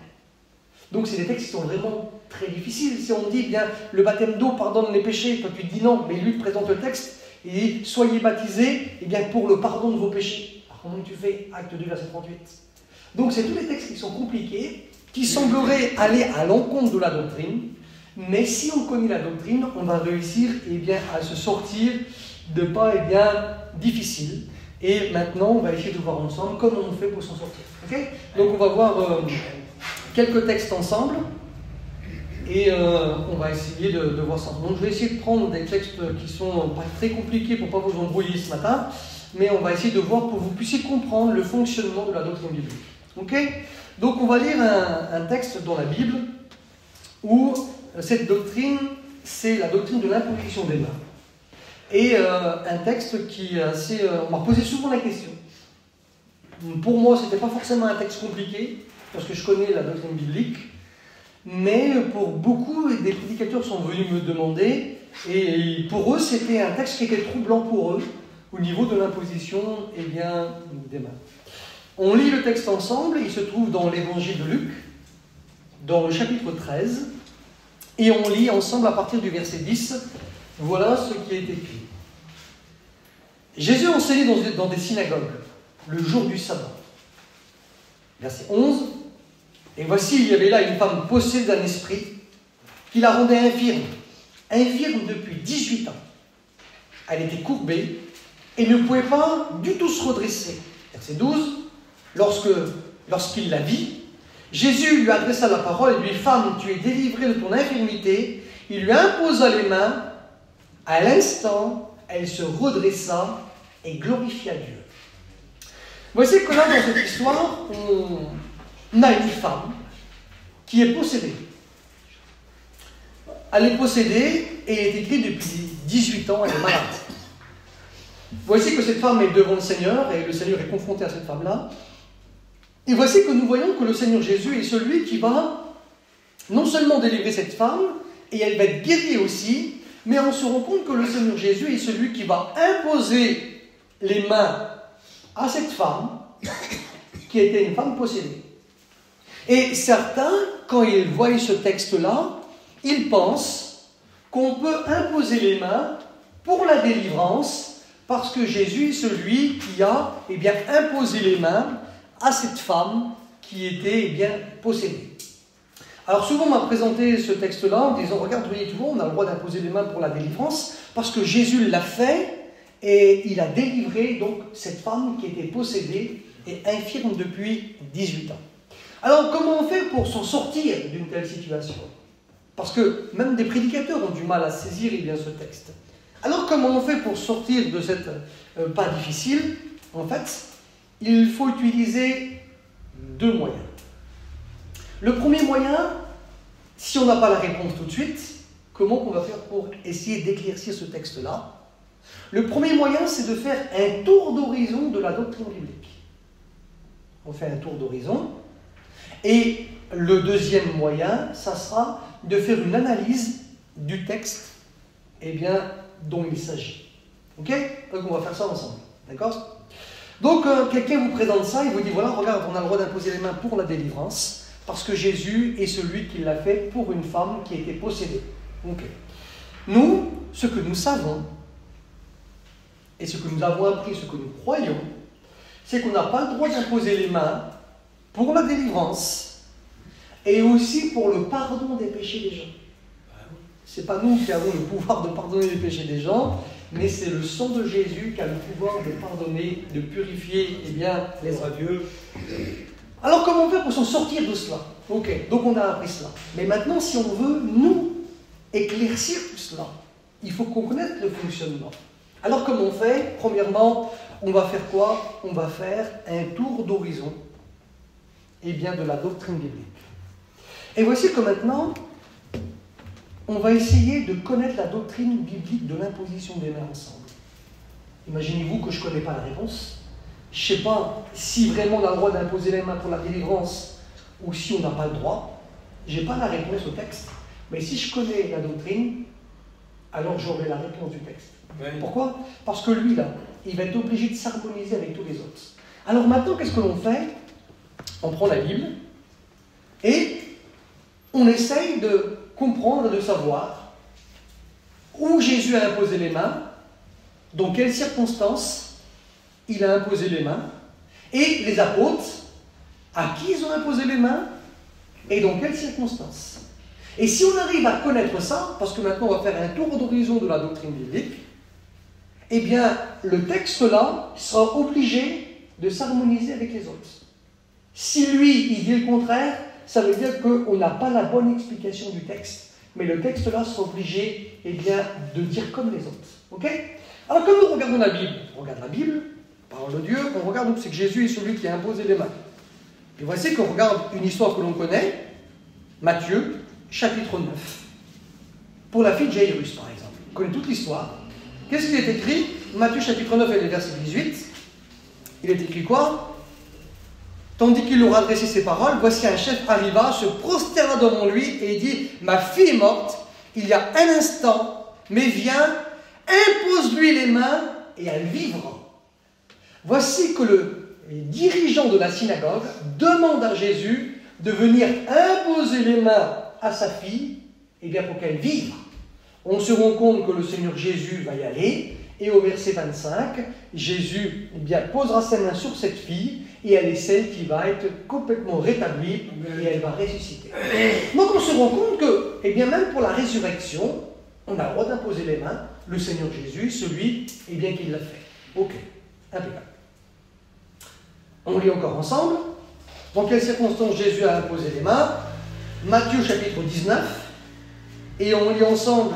S1: Donc, c'est des textes qui sont vraiment très difficiles. Si on dit, bien, le baptême d'eau pardonne les péchés, toi, tu dis non, mais lui te présente le texte. Et dit, soyez baptisés, eh bien, pour le pardon de vos péchés. Alors, comment tu fais? Acte 2, verset 38. Donc, c'est tous les textes qui sont compliqués, qui sembleraient aller à l'encontre de la doctrine, mais si on connaît la doctrine, on va réussir, eh bien, à se sortir de pas, eh bien, difficiles. Et maintenant, on va essayer de voir ensemble comment on fait pour s'en sortir. Okay? Donc, on va voir quelques textes ensemble. Et on va essayer de voir ça. Donc je vais essayer de prendre des textes qui sont pas très compliqués pour ne pas vous embrouiller ce matin, mais on va essayer de voir pour que vous puissiez comprendre le fonctionnement de la doctrine biblique. Ok? Donc on va lire un texte dans la Bible où cette doctrine, c'est la doctrine de l'imposition des mains. Et un texte qui est assez... on m'a posé souvent la question. Pour moi, ce n'était pas forcément un texte compliqué, parce que je connais la doctrine biblique. Mais pour beaucoup, des prédicateurs sont venus me demander, et pour eux, c'était un texte qui était troublant pour eux, au niveau de l'imposition eh bien, des mains. On lit le texte ensemble, il se trouve dans l'évangile de Luc, dans le chapitre 13, et on lit ensemble à partir du verset 10, voilà ce qui est écrit. Jésus enseignait dans des synagogues, le jour du sabbat. Verset 11. Et voici, il y avait là une femme possédée d'un esprit qui la rendait infirme depuis 18 ans. Elle était courbée et ne pouvait pas du tout se redresser. Verset 12. Lorsqu'il la vit, Jésus lui adressa la parole et lui dit, femme, tu es délivrée de ton infirmité. Il lui imposa les mains. À l'instant, elle se redressa et glorifia Dieu. Voici que là, dans cette histoire, on a une femme qui est possédée. Elle est possédée et elle est écrite depuis 18 ans, elle est malade. Voici que cette femme est devant le Seigneur et le Seigneur est confronté à cette femme-là. Et voici que nous voyons que le Seigneur Jésus est celui qui va non seulement délivrer cette femme, et elle va être guérie aussi, mais on se rend compte que le Seigneur Jésus est celui qui va imposer les mains à cette femme qui était une femme possédée. Et certains, quand ils voient ce texte-là, ils pensent qu'on peut imposer les mains pour la délivrance parce que Jésus est celui qui a imposé les mains à cette femme qui était possédée. Alors souvent on m'a présenté ce texte-là en disant, regarde, voyez, tu vois, on a le droit d'imposer les mains pour la délivrance parce que Jésus l'a fait
S3: et il a délivré donc cette femme qui était possédée et infirme depuis 18 ans. Alors, comment on fait pour s'en sortir d'une telle situation? Parce que même des prédicateurs ont du mal à saisir ce texte. Alors, comment on fait pour sortir de cette pas difficile? En fait, il faut utiliser deux moyens. Le premier moyen, si on n'a pas la réponse tout de suite, comment on va faire pour essayer d'éclaircir ce texte-là? Le premier moyen, c'est de faire un tour d'horizon de la doctrine biblique. On fait un tour d'horizon. Et le deuxième moyen, ça sera de faire une analyse du texte dont il s'agit. Ok? Donc on va faire ça ensemble. D'accord? Donc quelqu'un vous présente ça, il vous dit, voilà, regarde, on a le droit d'imposer les mains pour la délivrance, parce que Jésus est celui qui l'a fait pour une femme qui était possédée. Ok. Nous, ce que nous savons, et ce que nous avons appris, ce que nous croyons, c'est qu'on n'a pas le droit d'imposer les mains pour la délivrance et aussi pour le pardon des péchés des gens. Ce n'est pas nous qui avons le pouvoir de pardonner les péchés des gens, mais c'est le sang de Jésus qui a le pouvoir de pardonner, de purifier les adieux. Alors comment on fait pour s'en sortir de cela? Ok, donc on a appris cela. Mais maintenant, si on veut, nous, éclaircir tout cela, il faut qu'on connaisse le fonctionnement. Alors comment on fait? Premièrement, on va faire quoi? On va faire un tour d'horizon de la doctrine biblique. Et voici que maintenant, on va essayer de connaître la doctrine biblique de l'imposition des mains ensemble. Imaginez-vous que je ne connais pas la réponse. Je ne sais pas si vraiment on a le droit d'imposer les mains pour la délivrance ou si on n'a pas le droit. Je n'ai pas la réponse au texte. Mais si je connais la doctrine, alors j'aurai la réponse du texte. Oui. Pourquoi? Parce que lui, là, il va être obligé de s'harmoniser avec tous les autres. Alors maintenant, qu'est-ce que l'on fait? On prend la Bible et on essaye de comprendre et de savoir où Jésus a imposé les mains, dans quelles circonstances il a imposé les mains, et les apôtres, à qui ils ont imposé les mains, et dans quelles circonstances. Et si on arrive à connaître ça, parce que maintenant on va faire un tour d'horizon de la doctrine biblique, le texte-là sera obligé de s'harmoniser avec les autres. Si lui, il dit le contraire, ça veut dire qu'on n'a pas la bonne explication du texte. Mais le texte-là sera obligé de dire comme les autres. Ok? Alors, quand nous regardons la Bible, on regarde la Bible, parole de Dieu, on regarde où c'est que Jésus est celui qui a imposé les mains. Et voici qu'on regarde une histoire que l'on connaît, Matthieu, chapitre 9. Pour la fille de Jairus, par exemple. On connaît toute l'histoire. Qu'est-ce qu'il est écrit? Matthieu, chapitre 9, et le verset 18. Il est écrit quoi? Tandis qu'il leur adressait ces paroles, voici un chef arriva, se prosterna devant lui et dit, ma fille est morte il y a un instant, mais viens, impose-lui les mains et elle vivra. Voici que le dirigeant de la synagogue demande à Jésus de venir imposer les mains à sa fille pour qu'elle vive. On se rend compte que le Seigneur Jésus va y aller. Et au verset 25, Jésus posera ses mains sur cette fille et elle est celle qui va être complètement rétablie et elle va ressusciter. Donc on se rend compte que, même pour la résurrection, on a le droit d'imposer les mains, le Seigneur Jésus, celui qui l'a fait. Ok, impeccable. On lit encore ensemble. Dans quelles circonstances Jésus a imposé les mains? Matthieu chapitre 19, et on lit ensemble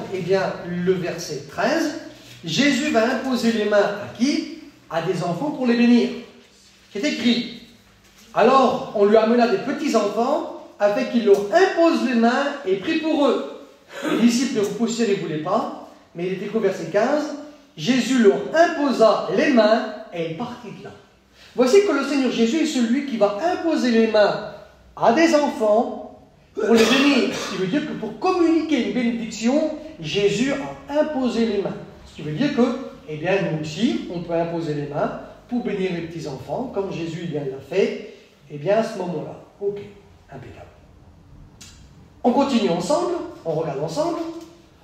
S3: le verset 13. Jésus va imposer les mains à qui? À des enfants pour les bénir. C'est écrit. Alors, on lui amena des petits-enfants afin qu'il leur impose les mains et prie pour eux. Les disciples le repoussaient et ne voulaient pas, mais il est écrit au verset 15, Jésus leur imposa les mains et il partit de là. Voici que le Seigneur Jésus est celui qui va imposer les mains à des enfants pour les bénir. Ce qui veut dire que pour communiquer une bénédiction, Jésus a imposé les mains. Ce qui veut dire que, nous aussi, on peut imposer les mains pour bénir les petits-enfants, comme Jésus l'a fait, à ce moment-là. Ok, impeccable. On continue ensemble, on regarde ensemble,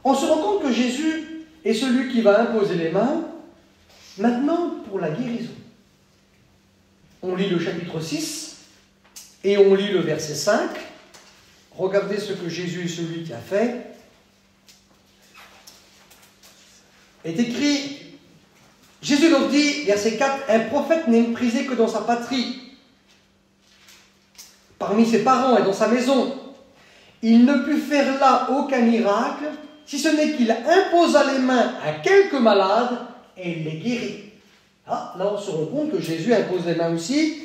S3: on se rend compte que Jésus est celui qui va imposer les mains, maintenant pour la guérison. On lit le chapitre 6, et on lit le verset 5. Regardez ce que Jésus est celui qui a fait. Est écrit, Jésus leur dit, verset 4, un prophète n'est méprisé que dans sa patrie, parmi ses parents et dans sa maison. Il ne put faire là aucun miracle, si ce n'est qu'il imposa les mains à quelques malades et il les guérit. Ah, là, on se rend compte que Jésus impose les mains aussi,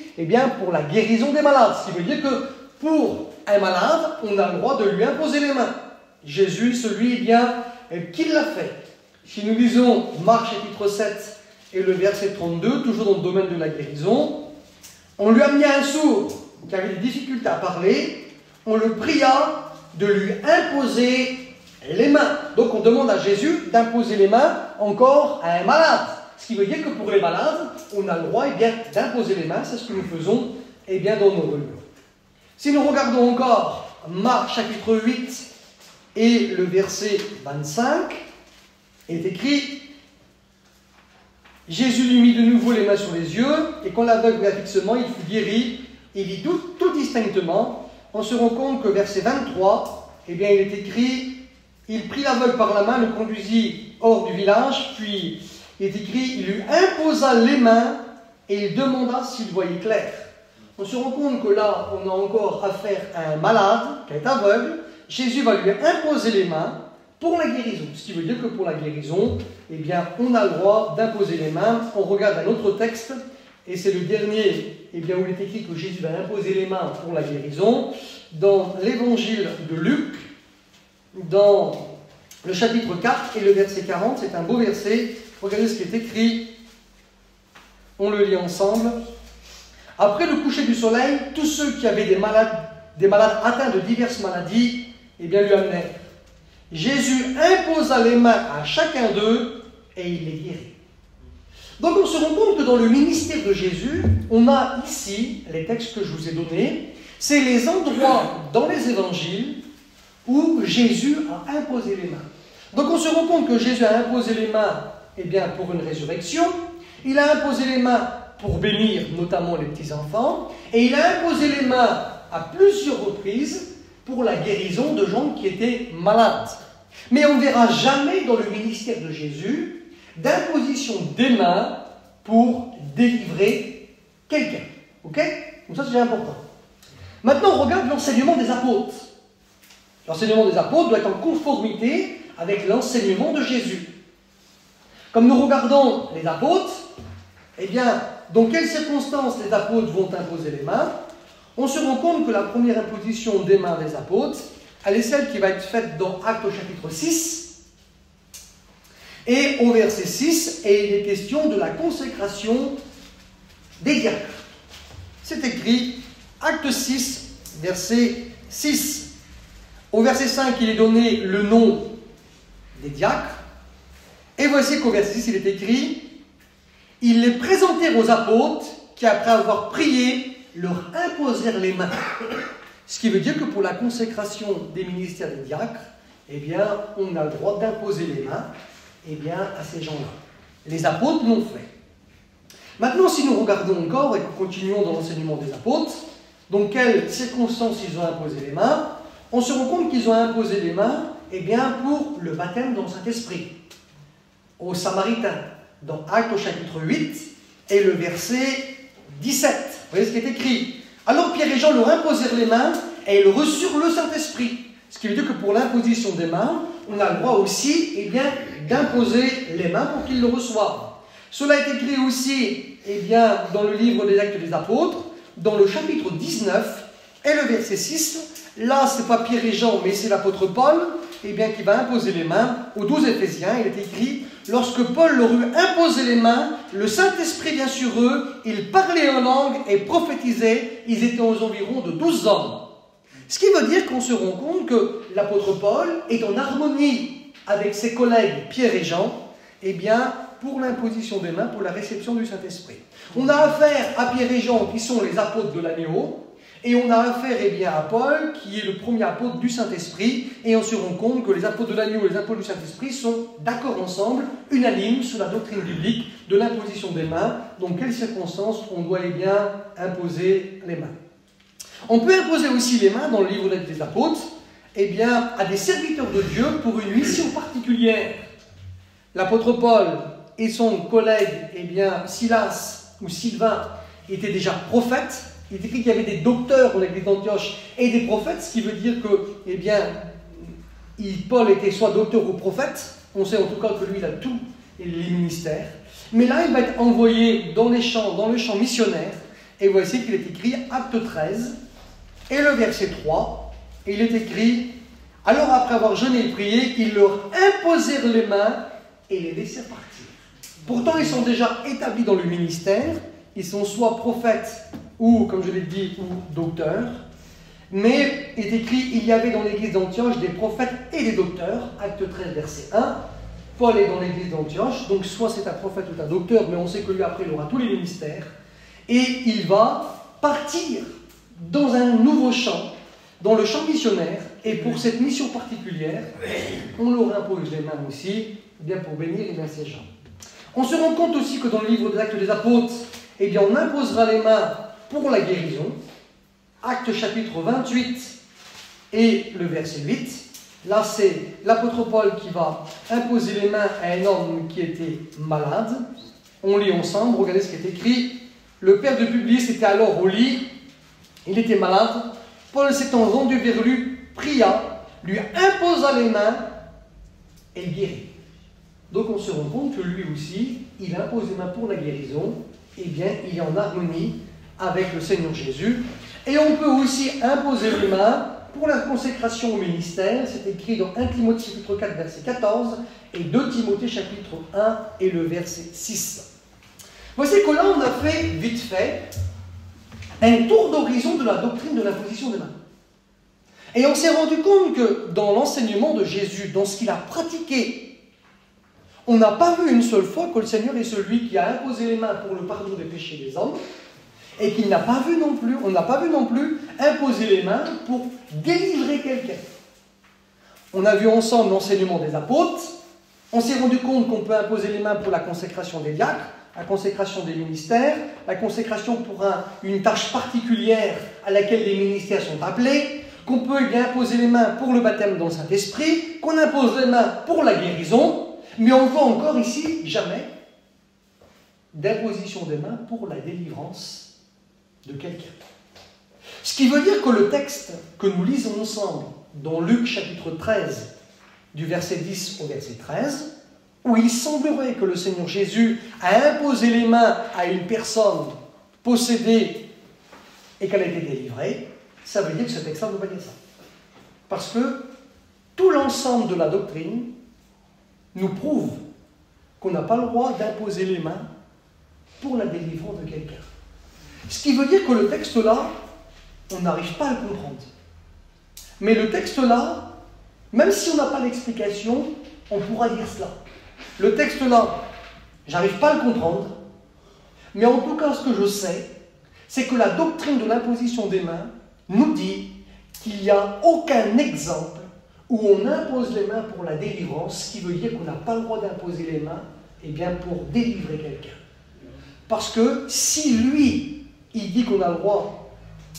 S3: pour la guérison des malades. Ce qui veut dire que pour un malade, on a le droit de lui imposer les mains. Jésus, celui, qui l'a fait. Si nous lisons Marc chapitre 7 et le verset 32, toujours dans le domaine de la guérison, on lui a mis un sourd qui avait des difficultés à parler, on le pria de lui imposer les mains. Donc on demande à Jésus d'imposer les mains encore à un malade. Ce qui veut dire que pour les malades, on a le droit d'imposer les mains, c'est ce que nous faisons dans nos religions. Si nous regardons encore Marc chapitre 8 et le verset 25, il est écrit « Jésus lui mit de nouveau les mains sur les yeux, et quand l'aveugle regarda fixement, il fut guéri. » Il dit tout distinctement. On se rend compte que verset 23, il est écrit « Il prit l'aveugle par la main, le conduisit hors du village, puis il est écrit « Il lui imposa les mains, et il demanda s'il voyait clair. » On se rend compte que là, on a encore affaire à un malade qui est aveugle. Jésus va lui imposer les mains pour la guérison. Ce qui veut dire que pour la guérison, on a le droit d'imposer les mains. On regarde un autre texte, et c'est le dernier, où il est écrit que Jésus va imposer les mains pour la guérison. Dans l'évangile de Luc, dans le chapitre 4 et le verset 40, c'est un beau verset. Regardez ce qui est écrit. On le lit ensemble. Après le coucher du soleil, tous ceux qui avaient des malades atteints de diverses maladies, lui amenèrent. Jésus imposa les mains à chacun d'eux et il les guérit. Donc on se rend compte que dans le ministère de Jésus, on a ici, les textes que je vous ai donnés, c'est les endroits dans les évangiles où Jésus a imposé les mains. Donc on se rend compte que Jésus a imposé les mains pour une résurrection, il a imposé les mains pour bénir notamment les petits-enfants, et il a imposé les mains à plusieurs reprises pour la guérison de gens qui étaient malades. Mais on ne verra jamais dans le ministère de Jésus d'imposition des mains pour délivrer quelqu'un. Ok? Donc ça c'est important. Maintenant on regarde l'enseignement des apôtres. L'enseignement des apôtres doit être en conformité avec l'enseignement de Jésus. Comme nous regardons les apôtres, dans quelles circonstances les apôtres vont imposer les mains? On se rend compte que la première imposition des mains des apôtres, elle est celle qui va être faite dans Actes au chapitre 6. Et au verset 6, il est question de la consécration des diacres. C'est écrit, Acte 6, verset 6. Au verset 5, il est donné le nom des diacres. Et voici qu'au verset 6, il est écrit, ils les présentèrent aux apôtres qui, après avoir prié, leur imposèrent les mains. Ce qui veut dire que pour la consécration des ministères des diacres, on a le droit d'imposer les mains à ces gens-là. Les apôtres l'ont fait. Maintenant, si nous regardons encore et que nous continuons dans l'enseignement des apôtres, dans quelles circonstances ils ont imposé les mains, on se rend compte qu'ils ont imposé les mains pour le baptême dans le Saint-Esprit. Aux Samaritains, dans Actes au chapitre 8 et le verset 17. Vous voyez ce qui est écrit. Alors Pierre et Jean leur imposèrent les mains et ils reçurent le Saint-Esprit. Ce qui veut dire que pour l'imposition des mains, on a le droit aussi d'imposer les mains pour qu'ils le reçoivent. Cela est écrit aussi dans le livre des Actes des Apôtres, dans le chapitre 19 et le verset 6. Là, ce n'est pas Pierre et Jean, mais c'est l'apôtre Paul qui va imposer les mains. Aux 12 Éphésiens, il est écrit « Lorsque Paul leur eut imposé les mains, le Saint-Esprit vient sur eux, ils parlaient en langue et prophétisaient, ils étaient aux environs de 12 hommes. » Ce qui veut dire qu'on se rend compte que l'apôtre Paul est en harmonie avec ses collègues Pierre et Jean, pour l'imposition des mains, pour la réception du Saint-Esprit. On a affaire à Pierre et Jean, qui sont les apôtres de l'agneau, et on a affaire à Paul, qui est le premier apôtre du Saint-Esprit, et on se rend compte que les apôtres de l'agneau et les apôtres du Saint-Esprit sont d'accord ensemble, unanimes sur la doctrine biblique de l'imposition des mains. Dans quelles circonstances on doit imposer les mains? On peut imposer aussi les mains dans le livre des apôtres, à des serviteurs de Dieu pour une mission particulière. L'apôtre Paul et son collègue, eh bien, Silas ou Sylvain, étaient déjà prophètes. Il est écrit qu'il y avait des docteurs dans l'église d'Antioche et des prophètes, ce qui veut dire que, eh bien, Paul était soit docteur ou prophète. On sait en tout cas que lui, il a tous les ministères. Mais là, il va être envoyé dans le champ missionnaire. Et voici qu'il est écrit, acte 13, et le verset 3, et il est écrit, alors après avoir jeûné et prié, ils leur imposèrent les mains et les laissèrent partir. Pourtant, ils sont déjà établis dans le ministère, ils sont soit prophètes ou, comme je l'ai dit, ou docteurs, mais il est écrit, il y avait dans l'église d'Antioche des prophètes et des docteurs, acte 13, verset 1. Paul est dans l'église d'Antioche, donc soit c'est un prophète ou un docteur, mais on sait que lui après il aura tous les ministères, et il va partir dans un nouveau champ, dans le champ missionnaire, et pour cette mission particulière, on leur impose les mains aussi, bien pour bénir ces gens. On se rend compte aussi que dans le livre des Actes des Apôtres, eh bien on imposera les mains pour la guérison. Acte chapitre 28 et le verset 8. Là, c'est l'apôtre Paul qui va imposer les mains à un homme qui était malade. On lit ensemble, regardez ce qui est écrit. Le père de Publius était alors au lit, il était malade. Paul s'étant rendu vers lui, pria, lui imposa les mains et le guérit. Donc on se rend compte que lui aussi, il impose les mains pour la guérison. Eh bien, il est en harmonie avec le Seigneur Jésus. Et on peut aussi imposer les mains pour la consécration au ministère. C'est écrit dans 1 Timothée chapitre 4, verset 14 et 2 Timothée chapitre 1 et le verset 6. Voici que là, on a fait, vite fait, un tour d'horizon de la doctrine de l'imposition des mains. Et on s'est rendu compte que dans l'enseignement de Jésus, dans ce qu'il a pratiqué, on n'a pas vu une seule fois que le Seigneur est celui qui a imposé les mains pour le pardon des péchés des hommes, et qu'il n'a pas vu non plus, on n'a pas vu non plus imposer les mains pour délivrer quelqu'un. On a vu ensemble l'enseignement des apôtres, on s'est rendu compte qu'on peut imposer les mains pour la consécration des diacres, la consécration des ministères, la consécration pour une tâche particulière à laquelle les ministères sont appelés, qu'on peut bien imposer les mains pour le baptême dans le Saint-Esprit, qu'on impose les mains pour la guérison, mais on voit encore ici jamais d'imposition des mains pour la délivrance de quelqu'un. Ce qui veut dire que le texte que nous lisons ensemble dans Luc chapitre 13, du verset 10 au verset 13, où il semblerait que le Seigneur Jésus a imposé les mains à une personne possédée et qu'elle a été délivrée, ça veut dire que ce texte-là ne veut pas dire ça. Parce que tout l'ensemble de la doctrine nous prouve qu'on n'a pas le droit d'imposer les mains pour la délivrance de quelqu'un. Ce qui veut dire que le texte-là, on n'arrive pas à le comprendre. Mais le texte-là, même si on n'a pas l'explication, on pourra dire cela. Le texte-là, j'arrive pas à le comprendre, mais en tout cas, ce que je sais, c'est que la doctrine de l'imposition des mains nous dit qu'il n'y a aucun exemple où on impose les mains pour la délivrance, ce qui veut dire qu'on n'a pas le droit d'imposer les mains, eh bien, pour délivrer quelqu'un. Parce que si lui, il dit qu'on a le droit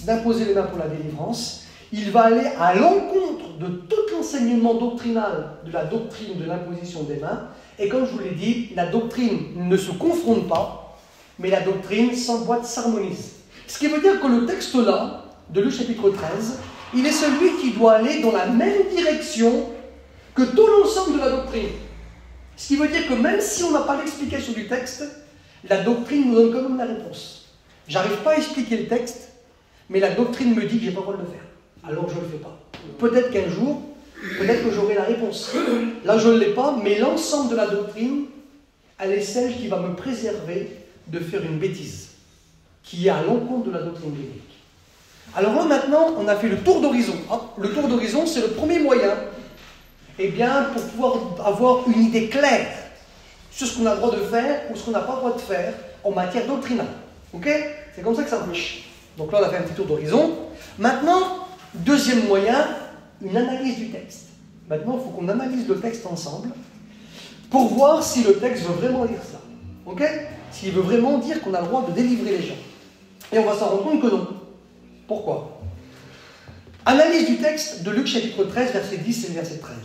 S3: d'imposer les mains pour la délivrance, il va aller à l'encontre de tout l'enseignement doctrinal de la doctrine de l'imposition des mains. Et comme je vous l'ai dit, la doctrine ne se confronte pas, mais la doctrine s'emboîte, s'harmonise. Ce qui veut dire que le texte-là, de Luc chapitre 13, il est celui qui doit aller dans la même direction que tout l'ensemble de la doctrine. Ce qui veut dire que même si on n'a pas l'explication du texte, la doctrine nous donne quand même la réponse. J'arrive pas à expliquer le texte, mais la doctrine me dit que j'ai pas le droit de le faire. Alors je ne le fais pas. Peut-être qu'un jour, peut-être que j'aurai la réponse. Là, je ne l'ai pas, mais l'ensemble de la doctrine, elle est celle qui va me préserver de faire une bêtise, qui est à l'encontre de la doctrine biblique. Alors là, maintenant, on a fait le tour d'horizon. Le tour d'horizon, c'est le premier moyen, eh bien, pour pouvoir avoir une idée claire sur ce qu'on a le droit de faire ou ce qu'on n'a pas le droit de faire en matière doctrinale. Ok ? C'est comme ça que ça marche. Donc là, on a fait un petit tour d'horizon. Maintenant, deuxième moyen, une analyse du texte. Maintenant, il faut qu'on analyse le texte ensemble pour voir si le texte veut vraiment dire ça. Ok ? S'il veut vraiment dire qu'on a le droit de délivrer les gens. Et on va s'en rendre compte que non. Pourquoi ? Analyse du texte de Luc chapitre 13, verset 10 et verset 13.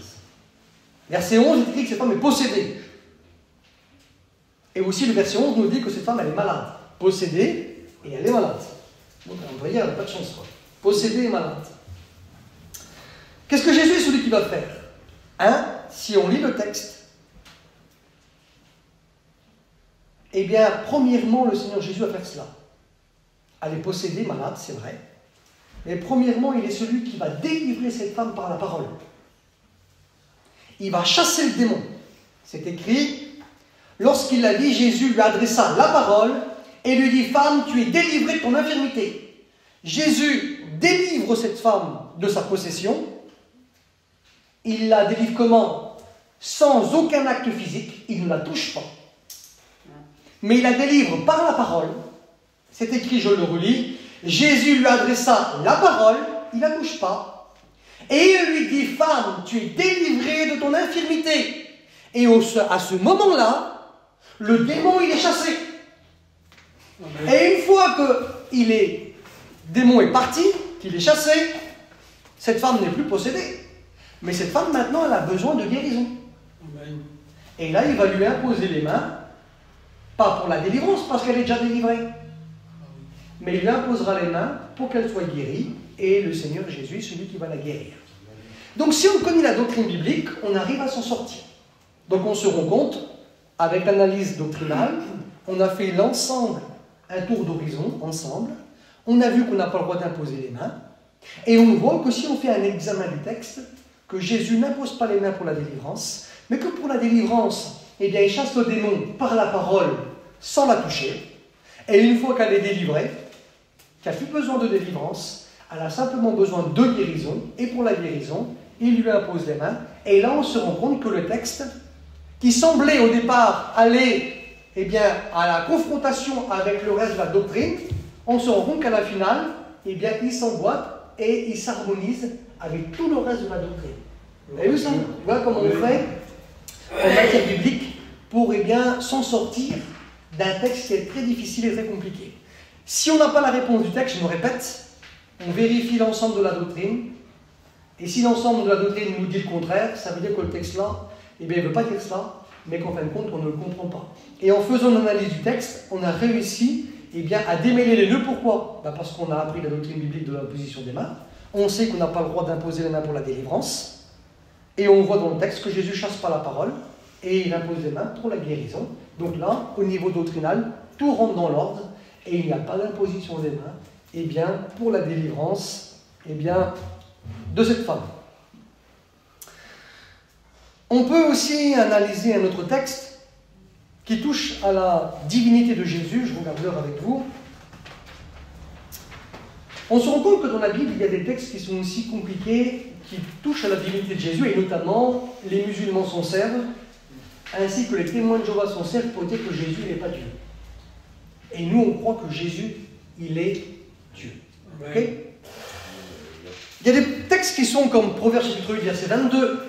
S3: Verset 11, il dit que cette femme est possédée. Et aussi le verset 11 nous dit que cette femme, elle est malade, possédée, et elle est malade. Donc vous voyez, elle n'a pas de chance, quoi. Possédée et malade. Qu'est-ce que Jésus est celui qui va faire? Si on lit le texte, eh bien, premièrement, le Seigneur Jésus va faire cela. Elle est possédée, malade, c'est vrai. Mais premièrement, il est celui qui va délivrer cette femme par la parole. Il va chasser le démon. C'est écrit, lorsqu'il l'a dit, Jésus lui adressa la parole et lui dit, femme, tu es délivrée de ton infirmité. Jésus délivre cette femme de sa possession. Il la délivre comment? Sans aucun acte physique, il ne la touche pas. Mais il la délivre par la parole. C'est écrit, je le relis. Jésus lui adressa la parole, il ne la touche pas. Et il lui dit, femme, tu es délivrée de ton infirmité. Et à ce moment-là, le démon, il est chassé. Amen. Et une fois que démon est parti, qu'il est chassé, cette femme n'est plus possédée. Mais cette femme, maintenant, elle a besoin de guérison. Amen. Et là, il va lui imposer les mains, pas pour la délivrance, parce qu'elle est déjà délivrée. Mais il lui imposera les mains pour qu'elle soit guérie, et le Seigneur Jésus est celui qui va la guérir. Donc si on connaît la doctrine biblique, on arrive à s'en sortir. Donc on se rend compte, avec l'analyse doctrinale, on a fait l'ensemble, un tour d'horizon ensemble, on a vu qu'on n'a pas le droit d'imposer les mains, et on voit que si on fait un examen du texte, que Jésus n'impose pas les mains pour la délivrance, mais que pour la délivrance, eh bien, il chasse le démon par la parole sans la toucher, et une fois qu'elle est délivrée, qu'elle n'a plus besoin de délivrance, elle a simplement besoin de guérison, et pour la guérison, il lui impose les mains, et là on se rend compte que le texte, qui semblait au départ aller eh bien, à la confrontation avec le reste de la doctrine, on se rend compte qu'à la finale, eh bien, il s'emboîte et il s'harmonise avec tout le reste de la doctrine. Vous avez vu ça? Voilà comment on fait en matière biblique pour eh bien, s'en sortir d'un texte qui est très difficile et très compliqué. Si on n'a pas la réponse du texte, je me répète, on vérifie l'ensemble de la doctrine, et si l'ensemble de la doctrine nous dit le contraire, ça veut dire que le texte là, eh bien, il ne veut pas dire cela, mais qu'en fin de compte, on ne le comprend pas. Et en faisant l'analyse du texte, on a réussi eh bien, à démêler les nœuds. Pourquoi? Parce qu'on a appris la doctrine biblique de l'imposition des mains, on sait qu'on n'a pas le droit d'imposer les mains pour la délivrance, et on voit dans le texte que Jésus chasse par la parole, et il impose les mains pour la guérison. Donc là, au niveau doctrinal, tout rentre dans l'ordre, et il n'y a pas d'imposition des mains, eh bien, pour la délivrance eh bien, de cette femme. On peut aussi analyser un autre texte qui touche à la divinité de Jésus. Je regarde l'heure avec vous. On se rend compte que dans la Bible, il y a des textes qui sont aussi compliqués, qui touchent à la divinité de Jésus, et notamment les musulmans s'en servent, ainsi que les témoins de Jéhovah s'en servent pour dire que Jésus n'est pas Dieu. Et nous, on croit que Jésus, il est Dieu. Okay? Il y a des textes qui sont comme Proverbes chapitre 8, verset 22,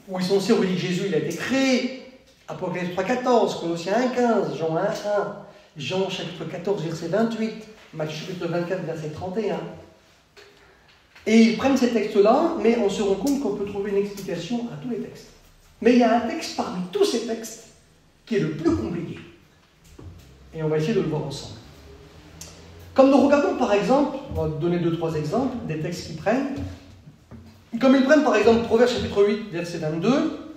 S3: où ils sont censés où il dit que Jésus il a été créé, Apocalypse 3,14, Colossiens 1,15, Jean 1,1, Jean chapitre 14, verset 28, Matthieu chapitre 24, verset 31. Et ils prennent ces textes-là, mais on se rend compte qu'on peut trouver une explication à tous les textes. Mais il y a un texte parmi tous ces textes qui est le plus compliqué. Et on va essayer de le voir ensemble. Comme nous regardons par exemple, on va donner 2-3 exemples des textes qu'ils prennent. Comme ils prennent par exemple Proverbes chapitre 8, verset 22,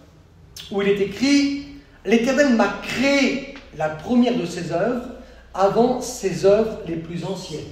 S3: où il est écrit « L'Éternel m'a créé la première de ses œuvres avant ses œuvres les plus anciennes. »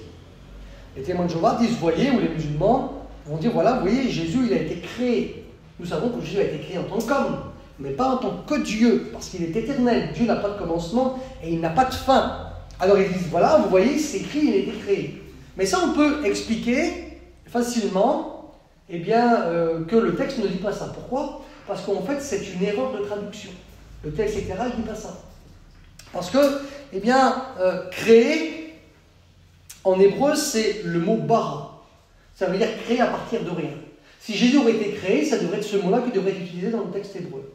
S3: Les témoins de Jéhovah disent « Voyez » ou les musulmans vont dire « Voilà, vous voyez, Jésus il a été créé. » Nous savons que Jésus a été créé en tant qu'homme, mais pas en tant que Dieu, parce qu'il est éternel. Dieu n'a pas de commencement et il n'a pas de fin. Alors ils disent, voilà, vous voyez, c'est écrit, il a été créé. Mais ça, on peut expliquer facilement eh bien, que le texte ne dit pas ça. Pourquoi? Parce qu'en fait, c'est une erreur de traduction. Le texte littéral ne dit pas ça. Parce que, eh bien, créer, en hébreu, c'est le mot bara. Ça veut dire créer à partir de rien. Si Jésus aurait été créé, ça devrait être ce mot-là qui devrait être utilisé dans le texte hébreu.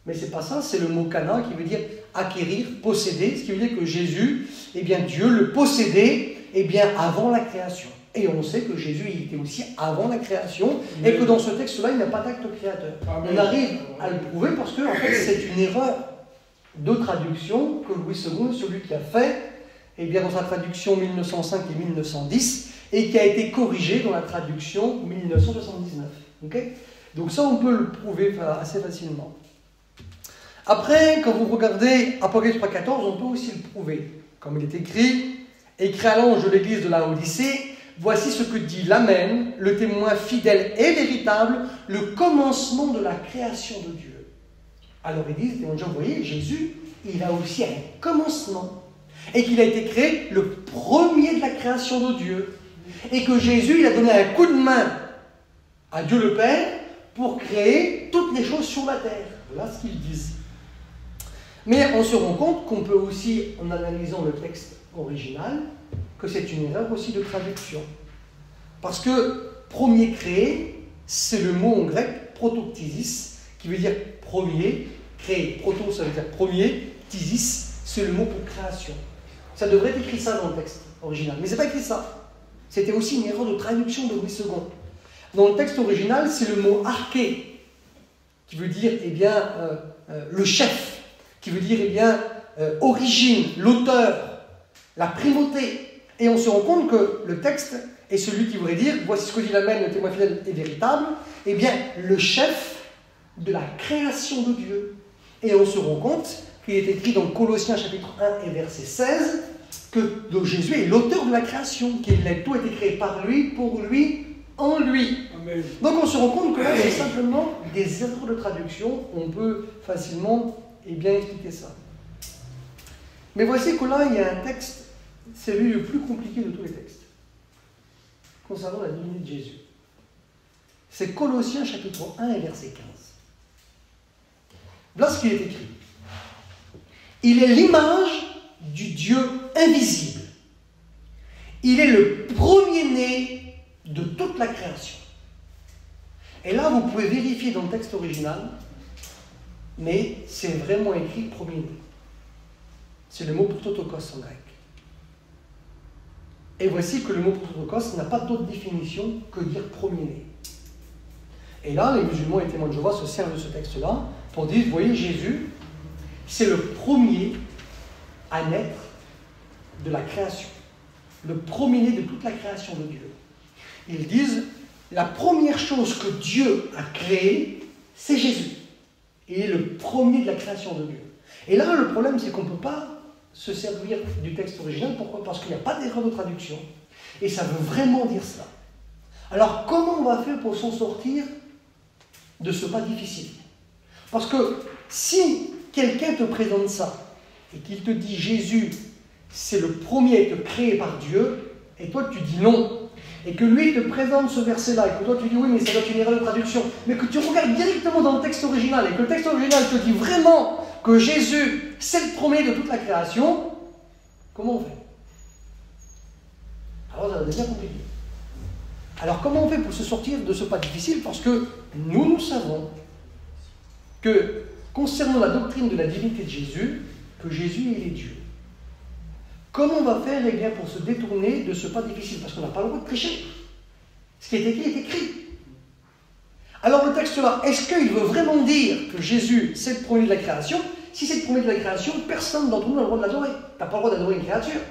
S3: Mais c'est pas ça, c'est le mot kana qui veut dire acquérir, posséder, ce qui veut dire que Jésus, eh bien Dieu le possédait eh bien, avant la création. Et on sait que Jésus il était aussi avant la création, et que dans ce texte-là, il n'y a pas d'acte créateur. On arrive à le prouver parce que en fait, c'est une erreur. deux traductions que Louis II, celui qui a fait, eh bien, dans sa traduction 1905 et 1910, et qui a été corrigée dans la traduction 1979. Okay? Donc ça, on peut le prouver assez facilement. Après, quand vous regardez Apocalypse 3.14, on peut aussi le prouver. Comme il est écrit à l'ange de l'église de la Odyssée, voici ce que dit l'Amen, le témoin fidèle et véritable, le commencement de la création de Dieu. Alors ils disent, vous voyez, Jésus, il a aussi un commencement. Et qu'il a été créé le premier de la création de Dieu. Et que Jésus, il a donné un coup de main à Dieu le Père pour créer toutes les choses sur la terre. Voilà ce qu'ils disent. Mais on se rend compte qu'on peut aussi, en analysant le texte original, que c'est une erreur aussi de traduction. Parce que premier créé, c'est le mot en grec protoktisis, qui veut dire premier, créé. Proto, ça veut dire premier, tisis, c'est le mot pour création. Ça devrait être écrit ça dans le texte original, mais ce n'est pas écrit ça. C'était aussi une erreur de traduction de Louis II. Dans le texte original, c'est le mot arché, qui veut dire le chef, qui veut dire origine, l'auteur, la primauté. Et on se rend compte que le texte est celui qui voudrait dire, voici ce que dit l'Amen, le témoin fidèle et véritable, le chef de la création de Dieu. Et on se rend compte qu'il est écrit dans Colossiens chapitre 1 et verset 16, que Jésus est l'auteur de la création, tout a été créé par lui, pour lui, en lui. Amen. Donc on se rend compte que là, c'est simplement des erreurs de traduction. On peut facilement expliquer ça. Mais voici que là, il y a un texte, c'est lui le plus compliqué de tous les textes, concernant la divinité de Jésus. C'est Colossiens chapitre 1 et verset 15. Voilà ce qui est écrit. Il est l'image du Dieu invisible. Il est le premier-né de toute la création. Et là, vous pouvez vérifier dans le texte original, mais c'est vraiment écrit premier-né. C'est le mot prototokos en grec. Et voici que le mot prototokos n'a pas d'autre définition que dire premier-né. Et là, les musulmans et témoins de Jéhovah se servent de ce texte-là pour dire, vous voyez, Jésus, c'est le premier à naître de la création. Le premier-né de toute la création de Dieu. Ils disent, la première chose que Dieu a créée, c'est Jésus. Il est le premier de la création de Dieu. Et là, le problème, c'est qu'on ne peut pas se servir du texte original. Pourquoi ? Parce qu'il n'y a pas d'erreur de traduction. Et ça veut vraiment dire ça. Alors, comment on va faire pour s'en sortir de ce pas difficile ? Parce que si quelqu'un te présente ça, et qu'il te dit Jésus, c'est le premier à être créé par Dieu, et toi tu dis non, et que lui te présente ce verset-là, et que toi tu dis oui, mais ça doit être une erreur de traduction, mais que tu regardes directement dans le texte original, et que le texte original te dit vraiment que Jésus, c'est le premier de toute la création, comment on fait ? Alors ça devient compliqué. Alors comment on fait pour se sortir de ce pas difficile ? Parce que nous savons que concernant la doctrine de la divinité de Jésus, que Jésus il est Dieu. Comment on va faire pour se détourner de ce pas difficile ? Parce qu'on n'a pas le droit de tricher. Ce qui est écrit est écrit. Alors le texte là, est-ce qu'il veut vraiment dire que Jésus c'est le premier de la création ? Si c'est le premier de la création, personne d'entre nous n'a le droit de l'adorer. Tu n'as pas le droit d'adorer une créature.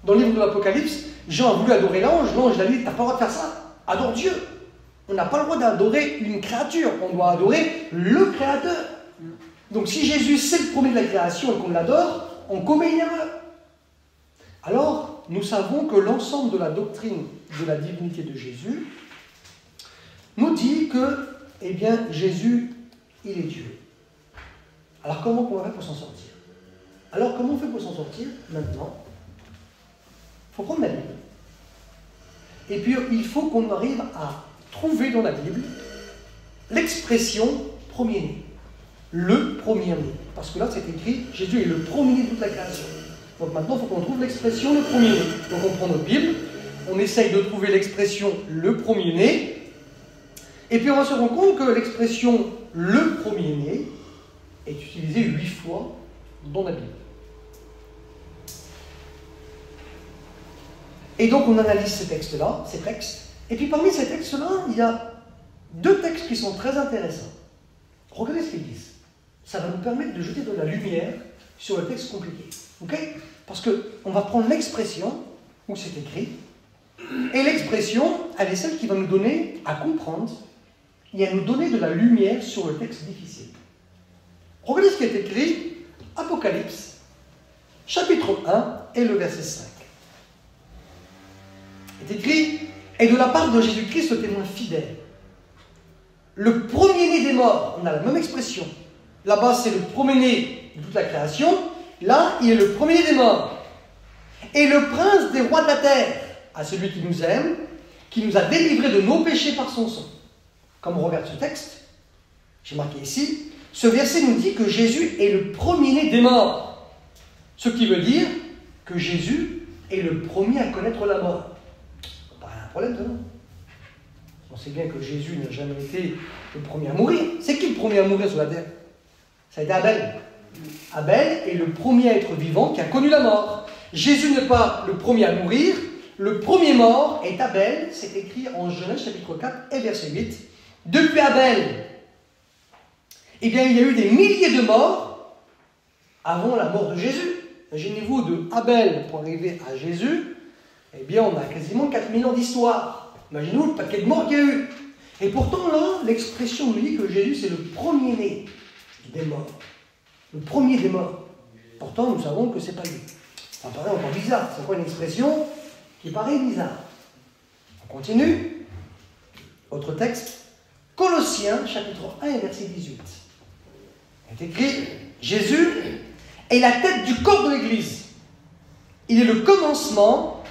S3: Dans le livre de l'Apocalypse, Jean a voulu adorer l'ange lui a dit, tu n'as pas le droit de faire ça. Adore Dieu. On n'a pas le droit d'adorer une créature, on doit adorer le Créateur. Donc si Jésus c'est le premier de la création et qu'on l'adore, on commet une erreur. Alors, nous savons que l'ensemble de la doctrine de la divinité de Jésus nous dit que, Jésus, il est Dieu. Alors comment on va faire pour s'en sortir ? Alors comment on fait pour s'en sortir maintenant ? Il faut prendre la Bible. Et puis il faut qu'on arrive à trouver dans la Bible l'expression premier-né. Le premier-né. Parce que là, c'est écrit, Jésus est le premier-né de toute la création. Donc maintenant, il faut qu'on trouve l'expression le premier-né. Donc on prend notre Bible, on essaye de trouver l'expression le premier-né, et puis on va se rendre compte que l'expression le premier-né est utilisée 8 fois dans la Bible. Et donc on analyse ces textes, et puis parmi ces textes-là, il y a 2 textes qui sont très intéressants. Regardez ce qu'ils disent. Ça va nous permettre de jeter de la lumière sur le texte compliqué. Ok? Parce qu'on va prendre l'expression où c'est écrit, et l'expression, elle est celle qui va nous donner à comprendre et à nous donner de la lumière sur le texte difficile. Regardez ce qui est écrit, Apocalypse, chapitre 1 et le verset 5. Il est écrit, et de la part de Jésus-Christ, le témoin fidèle, le premier-né des morts, on a la même expression. Là-bas, c'est le premier-né de toute la création. Là, il est le premier-né des morts. Et le prince des rois de la terre, à celui qui nous aime, qui nous a délivrés de nos péchés par son sang. Comme on regarde ce texte, j'ai marqué ici, ce verset nous dit que Jésus est le premier-né des morts. Ce qui veut dire que Jésus est le premier à connaître la mort. Pas un problème, non? On sait bien que Jésus n'a jamais été le premier à mourir. C'est qui le premier à mourir sur la terre? Ça a été Abel. Abel est le premier être vivant qui a connu la mort. Jésus n'est pas le premier à mourir. Le premier mort est Abel. C'est écrit en Genèse chapitre 4 et verset 8. Depuis Abel, eh bien, il y a eu des milliers de morts avant la mort de Jésus. Imaginez-vous, de Abel pour arriver à Jésus, eh bien, on a quasiment 4000 ans d'histoire. Imaginez-vous le paquet de morts qu'il y a eu. Et pourtant, là, l'expression nous dit que Jésus, c'est le premier-né des morts. Le premier des morts. Pourtant, nous savons que ce n'est pas lui. Ça paraît encore bizarre. C'est quoi une expression qui paraît bizarre? On continue. Autre texte. Colossiens, chapitre 1 et verset 18. Il est écrit, Jésus est la tête du corps de l'Église. Il est le commencement.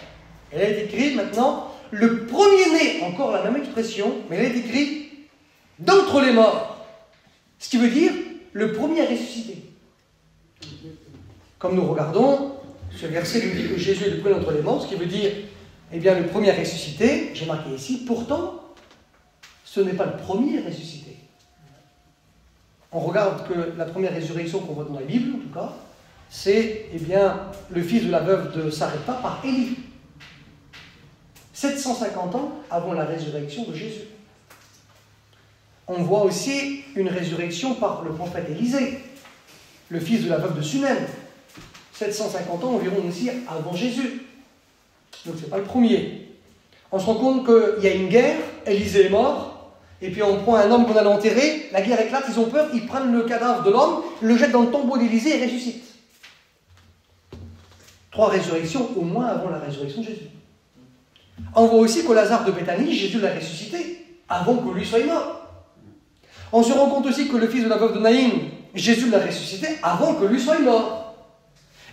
S3: Elle est écrit maintenant, le premier-né, encore la même expression, mais elle est écrit d'entre les morts. Ce qui veut dire le premier à ressusciter. Comme nous regardons, ce verset nous dit que Jésus est le premier d'entre les morts, ce qui veut dire, eh bien, le premier à ressusciter. J'ai marqué ici, pourtant, ce n'est pas le premier à ressusciter. On regarde que la première résurrection qu'on voit dans la Bible, en tout cas, c'est, eh bien, le fils de la veuve de Sarepta par Élie. 750 ans avant la résurrection de Jésus. On voit aussi une résurrection par le prophète Élisée, le fils de la veuve de Sunem. 750 ans environ aussi avant Jésus. Donc ce n'est pas le premier. On se rend compte qu'il y a une guerre, Élisée est mort, et puis on prend un homme qu'on allait enterrer, la guerre éclate, ils ont peur, ils prennent le cadavre de l'homme, le jettent dans le tombeau d'Élisée et ressuscitent. 3 résurrections au moins avant la résurrection de Jésus. On voit aussi que Lazare de Béthanie, Jésus l'a ressuscité avant que lui soit mort. On se rend compte aussi que le fils de la veuve de Naïm, Jésus l'a ressuscité avant que lui soit mort.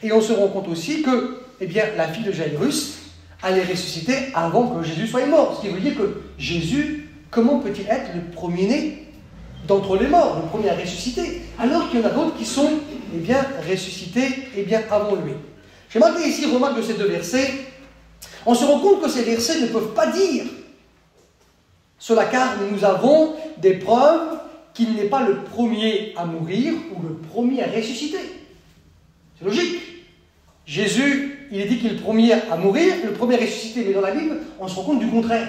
S3: Et on se rend compte aussi que, eh bien, la fille de Jairus allait ressusciter avant que Jésus soit mort. Ce qui veut dire que Jésus, comment peut-il être le premier-né d'entre les morts, le premier à ressusciter, alors qu'il y en a d'autres qui sont, eh bien, ressuscités, eh bien, avant lui. J'ai marqué ici, remarque de ces 2 versets, on se rend compte que ces versets ne peuvent pas dire cela, car nous avons des preuves qu'il n'est pas le premier à mourir ou le premier à ressusciter. C'est logique. Jésus, il est dit qu'il est le premier à mourir, le premier à ressusciter, mais dans la Bible, on se rend compte du contraire.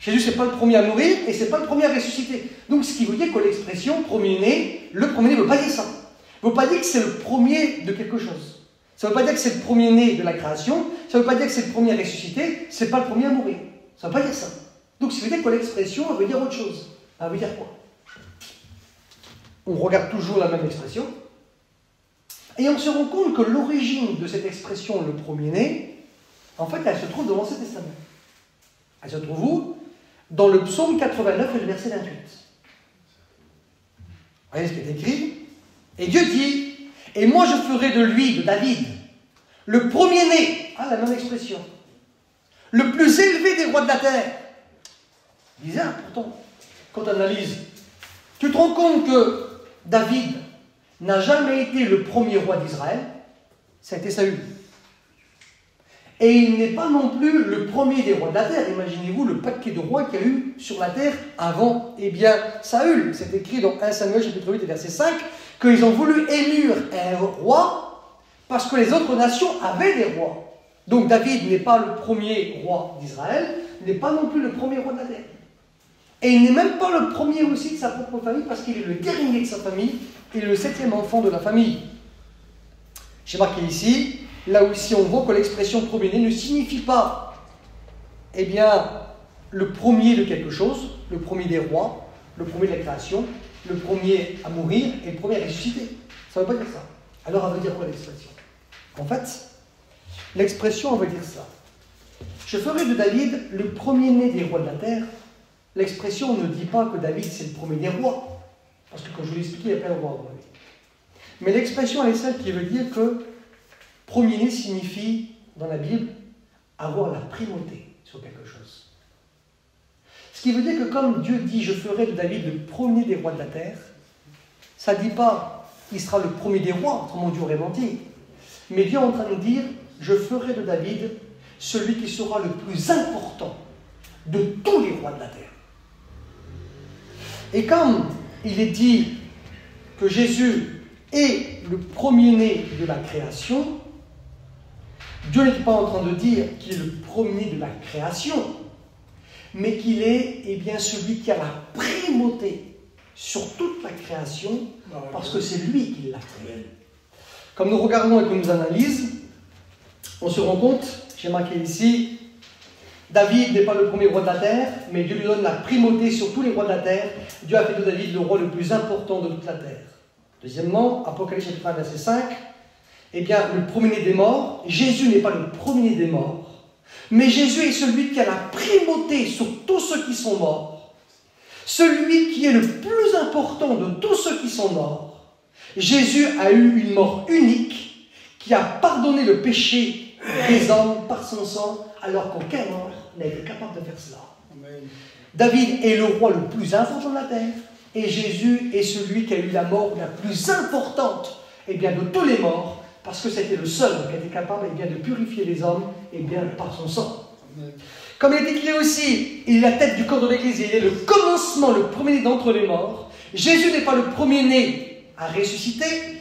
S3: Jésus, ce n'est pas le premier à mourir et ce n'est pas le premier à ressusciter. Donc, ce qui veut dire que l'expression premier-né, le premier-né ne veut pas dire ça. Ne veut pas dire que c'est le premier de quelque chose. Ça ne veut pas dire que c'est le premier-né de la création, ça ne veut pas dire que c'est le premier à ressusciter, ce n'est pas le premier à mourir. Ça ne veut pas dire ça. Donc, ça veut dire que l'expression, elle veut dire autre chose. Elle veut dire quoi? On regarde toujours la même expression. Et on se rend compte que l'origine de cette expression, le premier-né, en fait, elle se trouve dans l'Ancien Testament. Elle se trouve où? Dans le psaume 89 et le verset 28. Voyez ce qui est écrit? Et Dieu dit, et moi je ferai de lui, de David, le premier-né, la même expression, le plus élevé des rois de la terre. Bizarre pourtant, quand on analyse. Tu te rends compte que David n'a jamais été le premier roi d'Israël, ça a été Saül. Et il n'est pas non plus le premier des rois de la terre. Imaginez-vous le paquet de rois qu'il y a eu sur la terre avant, eh bien, Saül. C'est écrit dans 1 Samuel chapitre 8 et verset 5, qu'ils ont voulu élire un roi parce que les autres nations avaient des rois. Donc David n'est pas le premier roi d'Israël, n'est pas non plus le premier roi de la terre. Et il n'est même pas le premier aussi de sa propre famille parce qu'il est le dernier de sa famille et le 7e enfant de la famille. J'ai marqué ici, là aussi on voit que l'expression premier-né ne signifie pas, eh bien, le premier de quelque chose, le premier des rois, le premier de la création, le premier à mourir et le premier à ressusciter. Ça ne veut pas dire ça. Alors elle veut dire quoi l'expression? En fait, l'expression elle veut dire ça. Je ferai de David le premier-né des rois de la terre. L'expression ne dit pas que David c'est le premier des rois, parce que comme je vous l'ai expliqué, il n'y a pas de roi avant lui. Mais l'expression elle est celle qui veut dire que premier-né signifie, dans la Bible, avoir la primauté sur quelque chose. Ce qui veut dire que comme Dieu dit « Je ferai de David le premier des rois de la terre », ça ne dit pas « Il sera le premier des rois », autrement Dieu aurait menti. Mais Dieu est en train de dire « Je ferai de David celui qui sera le plus important de tous les rois de la terre ». Et comme il est dit que Jésus est le premier-né de la création, Dieu n'est pas en train de dire qu'il est le premier de la création, mais qu'il est bien, celui qui a la primauté sur toute la création, parce que c'est lui qui l'a créé. Comme nous regardons et que nous analysons, on se rend compte, j'ai marqué ici, David n'est pas le premier roi de la terre, mais Dieu lui donne la primauté sur tous les rois de la terre. Dieu a fait de David le roi le plus important de toute la terre. Deuxièmement, Apocalypse chapitre 1, verset 5, eh bien, le premier-né des morts, Jésus n'est pas le premier-né des morts, mais Jésus est celui qui a la primauté sur tous ceux qui sont morts, celui qui est le plus important de tous ceux qui sont morts. Jésus a eu une mort unique qui a pardonné le péché des hommes par son sang, alors qu'aucun mort n'a été capable de faire cela. Amen. David est le roi le plus important de la terre, et Jésus est celui qui a eu la mort la plus importante de tous les morts, parce que c'était le seul qui était capable de purifier les hommes par son sang. Amen. Comme il est écrit aussi, il est la tête du corps de l'Église, il est le commencement, le premier-né d'entre les morts. Jésus n'est pas le premier-né à ressusciter,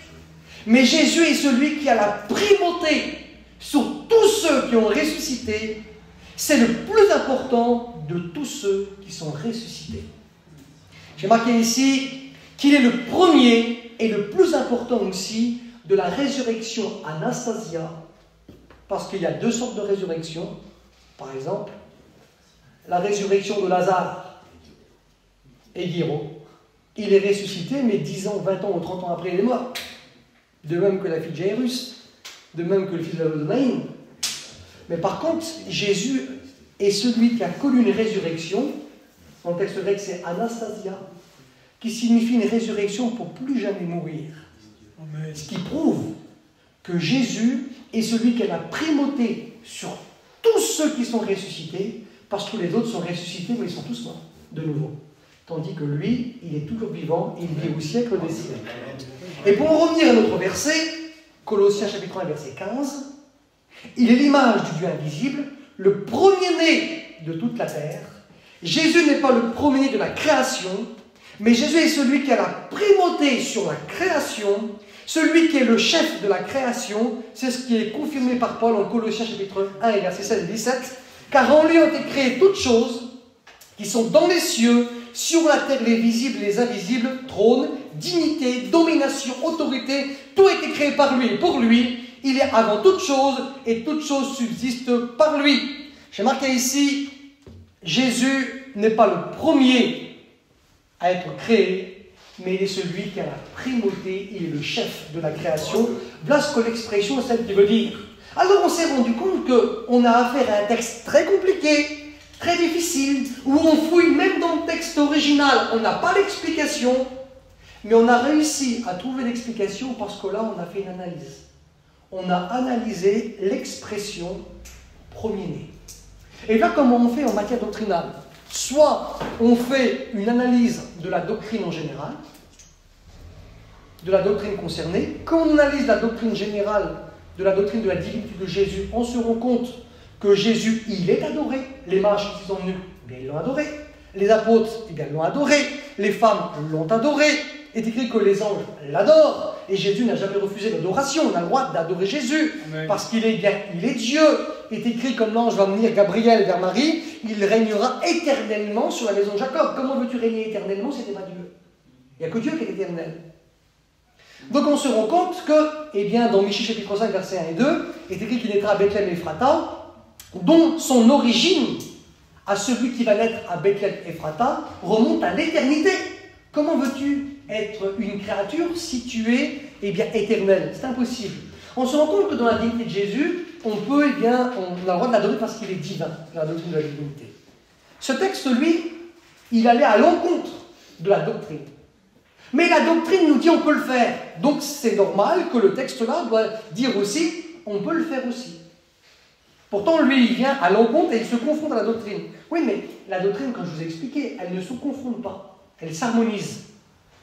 S3: mais Jésus est celui qui a la primauté sur tous ceux qui ont ressuscité. C'est le plus important de tous ceux qui sont ressuscités. J'ai marqué ici qu'il est le premier et le plus important aussi de la résurrection Anastasia, parce qu'il y a deux sortes de résurrection. Par exemple, la résurrection de Lazare et Guiraud. Il est ressuscité, mais 10 ans, 20 ans ou 30 ans après, il est mort. De même que la fille de Jairus, de même que le fils de Naïm. Mais par contre, Jésus est celui qui a connu une résurrection. Dans le texte grec, c'est Anastasia, qui signifie une résurrection pour plus jamais mourir. Amen. Ce qui prouve que Jésus est celui qui a la primauté sur tous ceux qui sont ressuscités, parce que les autres sont ressuscités, mais ils sont tous morts de nouveau. Tandis que lui, il est toujours vivant, il vit au siècle des siècles. Et pour en revenir à notre verset, Colossiens chapitre 1, verset 15, il est l'image du Dieu invisible, le premier-né de toute la terre. Jésus n'est pas le premier-né de la création, mais Jésus est celui qui a la primauté sur la création, celui qui est le chef de la création. C'est ce qui est confirmé par Paul en Colossiens chapitre 1, verset 16 et 17. Car en lui ont été créées toutes choses qui sont dans les cieux, sur la terre, les visibles et les invisibles, trône, dignité, domination, autorité, tout a été créé par lui et pour lui. Il est avant toute chose et toute chose subsiste par lui. J'ai marqué ici, Jésus n'est pas le premier à être créé, mais il est celui qui a la primauté, il est le chef de la création. Voilà ce que l'expression est celle qui veut dire. Alors on s'est rendu compte qu'on a affaire à un texte très compliqué, très difficile, où on fouille même dans le texte original, on n'a pas l'explication, mais on a réussi à trouver l'explication parce que là on a fait une analyse. On a analysé l'expression premier-né. Et là, comment on fait en matière doctrinale? Soit on fait une analyse de la doctrine en général, de la doctrine concernée. Quand on analyse la doctrine générale, de la doctrine de la divinité de Jésus, on se rend compte que Jésus, il est adoré. Les mages qui sont venus, bien, ils l'ont adoré. Les apôtres, eh bien, l'ont adoré. Les femmes l'ont adoré. Il est écrit que les anges l'adorent. Et Jésus n'a jamais refusé l'adoration. On a le droit d'adorer Jésus. Amen. Parce qu'il est bien, il est Dieu. Il est écrit comme l'ange va venir Gabriel vers Marie, il régnera éternellement sur la maison de Jacob. Comment veux-tu régner éternellement si ce n'est pas Dieu? Il n'y a que Dieu qui est éternel. Donc on se rend compte que, eh bien, dans Michée chapitre 5, versets 1 et 2, est écrit qu'il naîtra à Bethléem Ephrata, dont son origine à celui qui va naître à Bethléem Ephrata remonte à l'éternité. Comment veux-tu être une créature si tu es, eh bien, éternel? C'est impossible. On se rend compte que dans la divinité de Jésus, on peut, eh bien, on a le droit de l'adorer parce qu'il est divin, la doctrine de la divinité. Ce texte, lui, il allait à l'encontre de la doctrine. Mais la doctrine nous dit on peut le faire. Donc c'est normal que le texte-là doit dire aussi on peut le faire aussi. Pourtant, lui, il vient à l'encontre et il se confronte à la doctrine. Oui, mais la doctrine, comme je vous ai expliqué, elle ne se confronte pas. Elle s'harmonise.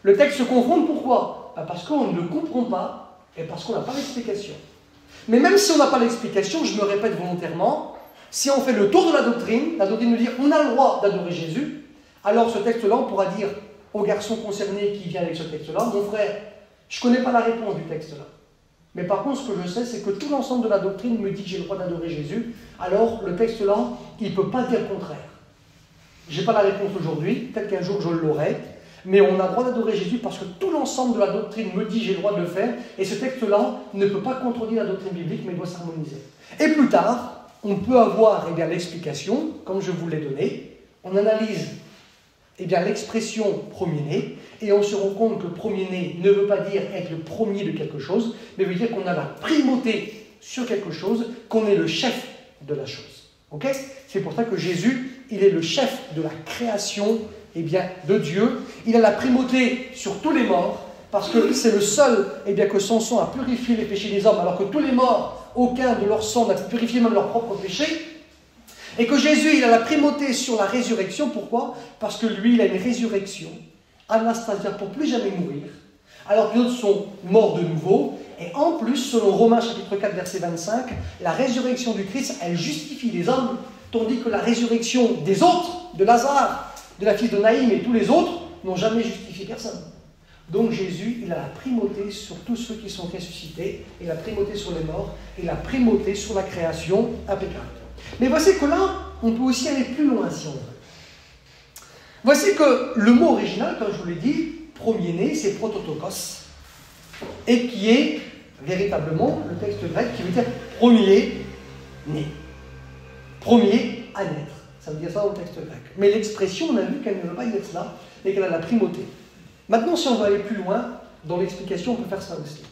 S3: Le texte se confronte, pourquoi? Parce qu'on ne le comprend pas et parce qu'on n'a pas l'explication. Mais même si on n'a pas l'explication, je me répète volontairement, si on fait le tour de la doctrine nous dit on a le droit d'adorer Jésus, alors ce texte-là, on pourra dire au garçon concerné qui vient avec ce texte-là, mon frère, je ne connais pas la réponse du texte-là. Mais par contre, ce que je sais, c'est que tout l'ensemble de la doctrine me dit que j'ai le droit d'adorer Jésus, alors le texte-là, il ne peut pas dire le contraire. Je n'ai pas la réponse aujourd'hui, peut-être qu'un jour je l'aurai, mais on a le droit d'adorer Jésus parce que tout l'ensemble de la doctrine me dit que j'ai le droit de le faire, et ce texte-là ne peut pas contredire la doctrine biblique, mais il doit s'harmoniser. Et plus tard, on peut avoir eh bien, l'explication, comme je vous l'ai donné, on analyse eh bien, l'expression premier-né, et on se rend compte que premier-né ne veut pas dire être le premier de quelque chose, mais veut dire qu'on a la primauté sur quelque chose, qu'on est le chef de la chose. Okay? C'est pour ça que Jésus, il est le chef de la création eh bien, de Dieu. Il a la primauté sur tous les morts, parce que c'est le seul eh bien, que son sang a purifié les péchés des hommes, alors que tous les morts, aucun de leur sang n'a pu purifier même leurs propres péchés. Et que Jésus, il a la primauté sur la résurrection. Pourquoi? Parce que lui, il a une résurrection, anastasia, pour plus jamais mourir, alors que les autres sont morts de nouveau. Et en plus, selon Romains chapitre 4, verset 25, la résurrection du Christ, elle justifie les hommes, tandis que la résurrection des autres, de Lazare, de la fille de Naïm et tous les autres, n'ont jamais justifié personne. Donc Jésus, il a la primauté sur tous ceux qui sont ressuscités, et la primauté sur les morts, et la primauté sur la création impeccable. Mais voici que là, on peut aussi aller plus loin si on veut. Voici que le mot original, comme je vous l'ai dit, premier-né, c'est prototokos, et qui est véritablement le texte grec qui veut dire premier-né. Premier à naître. Ça veut dire ça dans le texte grec. Mais l'expression, on a vu qu'elle ne veut pas dire cela, et qu'elle a la primauté. Maintenant, si on veut aller plus loin, dans l'explication, on peut faire ça aussi.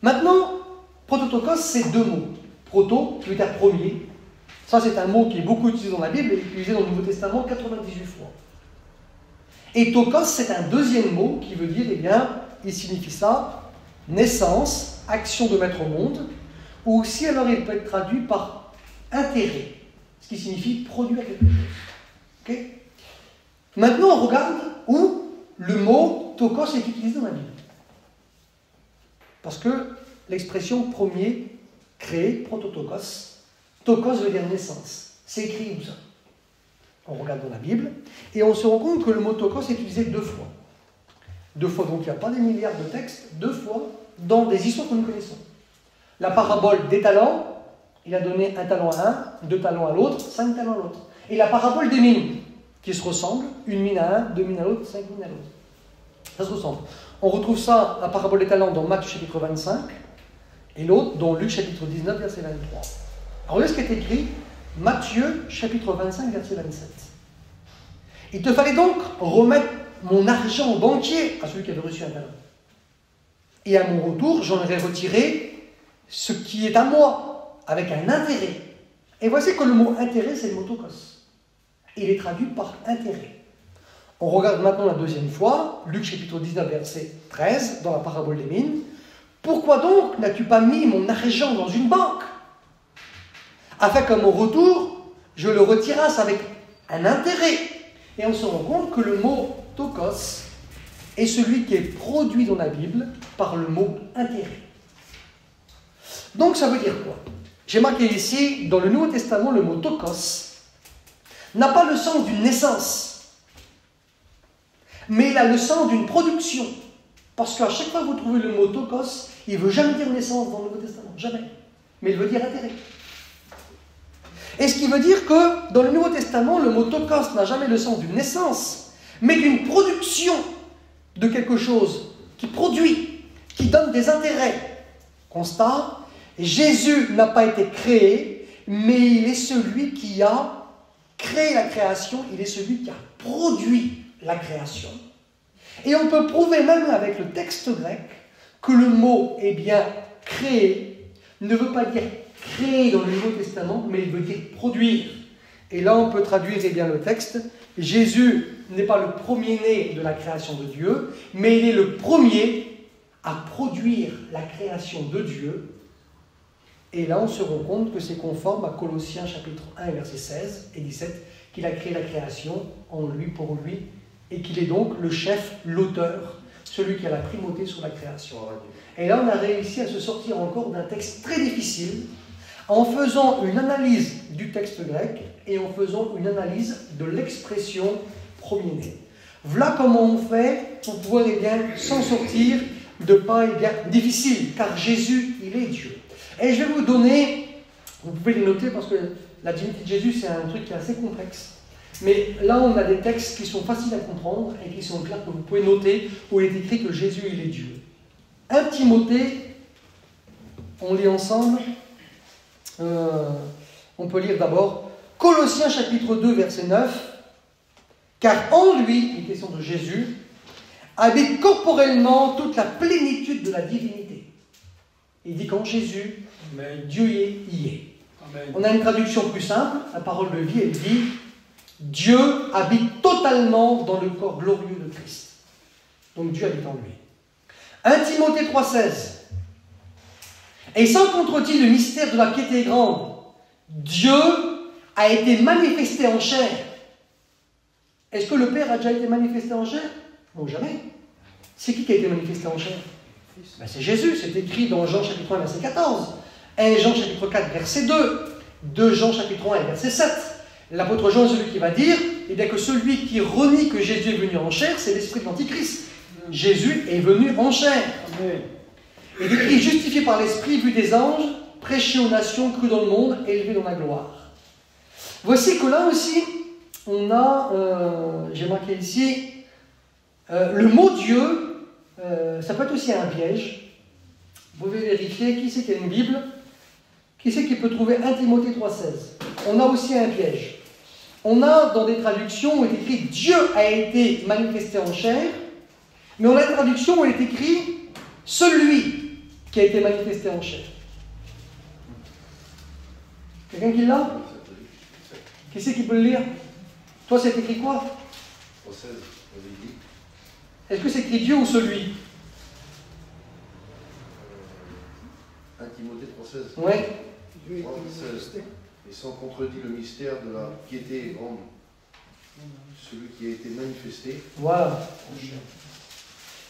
S3: Maintenant, prototokos, c'est deux mots. Proto, qui veut dire premier. Ça, c'est un mot qui est beaucoup utilisé dans la Bible et utilisé dans le Nouveau Testament 98 fois. Et tokos, c'est un deuxième mot qui veut dire, eh bien, il signifie ça, naissance, action de mettre au monde, ou aussi, alors, il peut être traduit par intérêt, ce qui signifie produire quelque chose. Okay? Maintenant, on regarde où le mot tokos est utilisé dans la Bible. Parce que l'expression premier, créé, prototokos, tokos veut dire naissance. C'est écrit où ça? On regarde dans la Bible et on se rend compte que le mot tokos est utilisé deux fois. Deux fois, donc il n'y a pas des milliards de textes, deux fois dans des histoires que nous connaissons. La parabole des talents, il a donné un talent à un, 2 talents à l'autre, 5 talents à l'autre. Et la parabole des mines, qui se ressemblent, 1 mine à un, 2 mines à l'autre, 5 mines à l'autre. Ça se ressemble. On retrouve ça, la parabole des talents, dans Matthieu chapitre 25, et l'autre dans Luc chapitre 19, verset 23. Alors regardez ce qui est écrit, Matthieu chapitre 25, verset 27. Il te fallait donc remettre mon argent au banquier, à celui qui avait reçu un talent. Et à mon retour, j'en aurais retiré ce qui est à moi, avec un intérêt. Et voici que le mot intérêt, c'est le mot tokos. Il est traduit par intérêt. On regarde maintenant la deuxième fois, Luc chapitre 19, verset 13, dans la parabole des mines. Pourquoi donc n'as-tu pas mis mon argent dans une banque, afin qu'à mon retour, je le retirasse avec un intérêt? Et on se rend compte que le mot tokos est celui qui est produit dans la Bible par le mot intérêt. Donc ça veut dire quoi? J'ai marqué ici, dans le Nouveau Testament, le mot tokos n'a pas le sens d'une naissance, mais il a le sens d'une production. Parce qu'à chaque fois que vous trouvez le mot tokos, il ne veut jamais dire naissance dans le Nouveau Testament, jamais. Mais il veut dire intérêt. Et ce qui veut dire que dans le Nouveau Testament, le mot tokos n'a jamais le sens d'une naissance, mais d'une production de quelque chose qui produit, qui donne des intérêts. Constat, Jésus n'a pas été créé, mais il est celui qui a créé la création, il est celui qui a produit la création. Et on peut prouver même avec le texte grec que le mot, eh bien, créer, ne veut pas dire créer dans le Nouveau Testament, mais il veut dire produire. Et là, on peut traduire eh bien, le texte. Jésus n'est pas le premier-né de la création de Dieu, mais il est le premier à produire la création de Dieu. Et là, on se rend compte que c'est conforme à Colossiens chapitre 1, versets 16 et 17, qu'il a créé la création en lui, pour lui, et qu'il est donc le chef, l'auteur, celui qui a la primauté sur la création. Et là, on a réussi à se sortir encore d'un texte très difficile, en faisant une analyse du texte grec et en faisant une analyse de l'expression premier-né. Voilà comment on fait pour pouvoir eh bien, s'en sortir de pas eh bien, difficile, car Jésus, il est Dieu. Et je vais vous donner, vous pouvez les noter parce que la divinité de Jésus, c'est un truc qui est assez complexe. Mais là, on a des textes qui sont faciles à comprendre et qui sont clairs, que vous pouvez noter, où il est écrit que Jésus, il est Dieu. 1 Timothée, on lit ensemble. On peut lire d'abord Colossiens chapitre 2, verset 9. Car en lui, il est question de Jésus, habite corporellement toute la plénitude de la divinité. Il dit qu'en Jésus, Dieu y est. Amen. On a une traduction plus simple, la parole de vie, elle dit Dieu habite totalement dans le corps glorieux de Christ. Donc Dieu habite en lui. 1 Timothée 3,16. Et sans contredit le mystère de la piété grande, Dieu a été manifesté en chair. Est-ce que le Père a déjà été manifesté en chair? Non, jamais. C'est qui a été manifesté en chair? Ben, c'est Jésus, c'est écrit dans Jean chapitre 1, verset 14. 1 Jean chapitre 4, verset 2. 2 Jean chapitre 1, verset 7. L'apôtre Jean est celui qui va dire eh bien, que celui qui renie que Jésus est venu en chair, c'est l'esprit de l'Antichrist. Jésus est venu en chair. Amen. Il est écrit justifié par l'Esprit, vu des anges, prêché aux nations, cru dans le monde, élevé dans la gloire. Voici que là aussi, on a, j'ai marqué ici, le mot Dieu, ça peut être aussi un piège. Vous pouvez vérifier qui c'est qui a une Bible, qui c'est qui peut trouver 1 Timothée 3,16. On a aussi un piège. On a dans des traductions où il est écrit Dieu a été manifesté en chair, mais on a une traduction où il est écrit celui qui a été manifesté en chair. Quelqu'un qui l'a? Qui c'est qui peut le lire? Toi, c'est écrit quoi? Est-ce que c'est écrit Dieu ou celui?
S4: 1 Timothée 3,16.
S3: Ouais.
S4: Et sans contredit le mystère de la piété grande, celui qui a été manifesté.
S3: Voilà.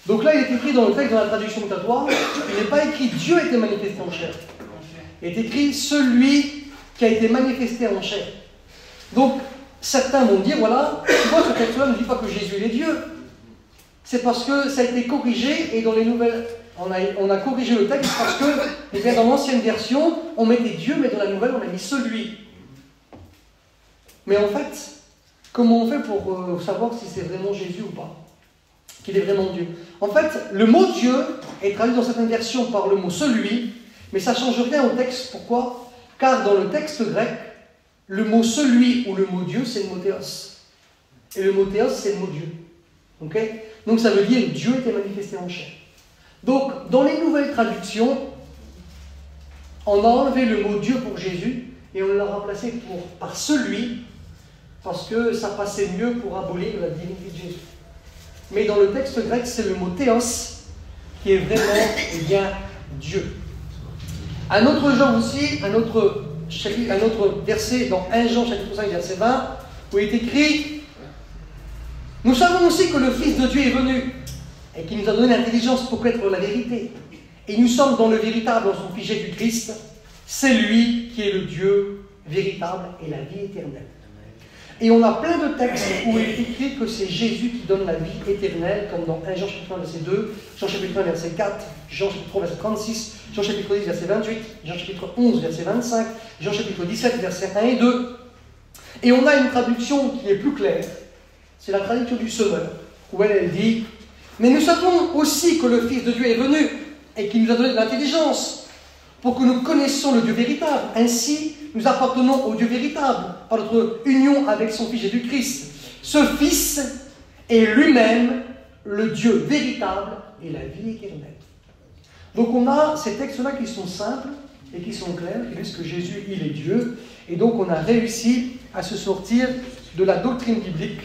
S3: Donc là, il est écrit dans le texte, dans la traduction mutatoire, il n'est pas écrit Dieu a été manifesté en chair. Il est écrit celui qui a été manifesté en chair. Donc, certains vont dire, voilà, tu vois, ce texte-là ne dit pas que Jésus est Dieu. C'est parce que ça a été corrigé et dans les nouvelles, on a corrigé le texte parce que, eh bien, dans l'ancienne version, on mettait Dieu, mais dans la nouvelle, on a mis celui. Mais en fait, comment on fait pour savoir si c'est vraiment Jésus ou pas? Qu'il est vraiment Dieu. En fait, le mot Dieu est traduit dans certaines versions par le mot celui, mais ça ne change rien au texte. Pourquoi? Car dans le texte grec, le mot celui ou le mot Dieu, c'est le mot théos. Et le mot théos, c'est le mot Dieu. Okay? Donc ça veut dire Dieu était manifesté en chair. Donc, dans les nouvelles traductions, on a enlevé le mot Dieu pour Jésus et on l'a remplacé par celui, parce que ça passait mieux pour abolir la divinité de Jésus. Mais dans le texte grec, c'est le mot théos qui est vraiment eh bien, Dieu. Un autre genre aussi, un autre verset dans 1 Jean chapitre 5, verset 20, où il est écrit « Nous savons aussi que le Fils de Dieu est venu et qu'il nous a donné l'intelligence pour connaître la vérité. Et nous sommes dans le véritable, en son Fils Jésus-Christ. C'est lui qui est le Dieu véritable et la vie éternelle. » Et on a plein de textes où il est écrit que c'est Jésus qui donne la vie éternelle, comme dans 1 Jean chapitre 1, verset 2, Jean chapitre 1, verset 4, Jean chapitre 3, verset 36, Jean chapitre 10, verset 28, Jean chapitre 11, verset 25, Jean chapitre 17, verset 1 et 2. Et on a une traduction qui est plus claire, c'est la traduction du Semeur, où elle dit Mais nous savons aussi que le Fils de Dieu est venu et qu'il nous a donné de l'intelligence pour que nous connaissions le Dieu véritable. Ainsi, nous appartenons au Dieu véritable par notre union avec son Fils Jésus-Christ. Ce Fils est lui-même le Dieu véritable et la vie éternelle. Donc on a ces textes-là qui sont simples et qui sont clairs, qui disent que Jésus, il est Dieu. Et donc on a réussi à se sortir de la doctrine biblique,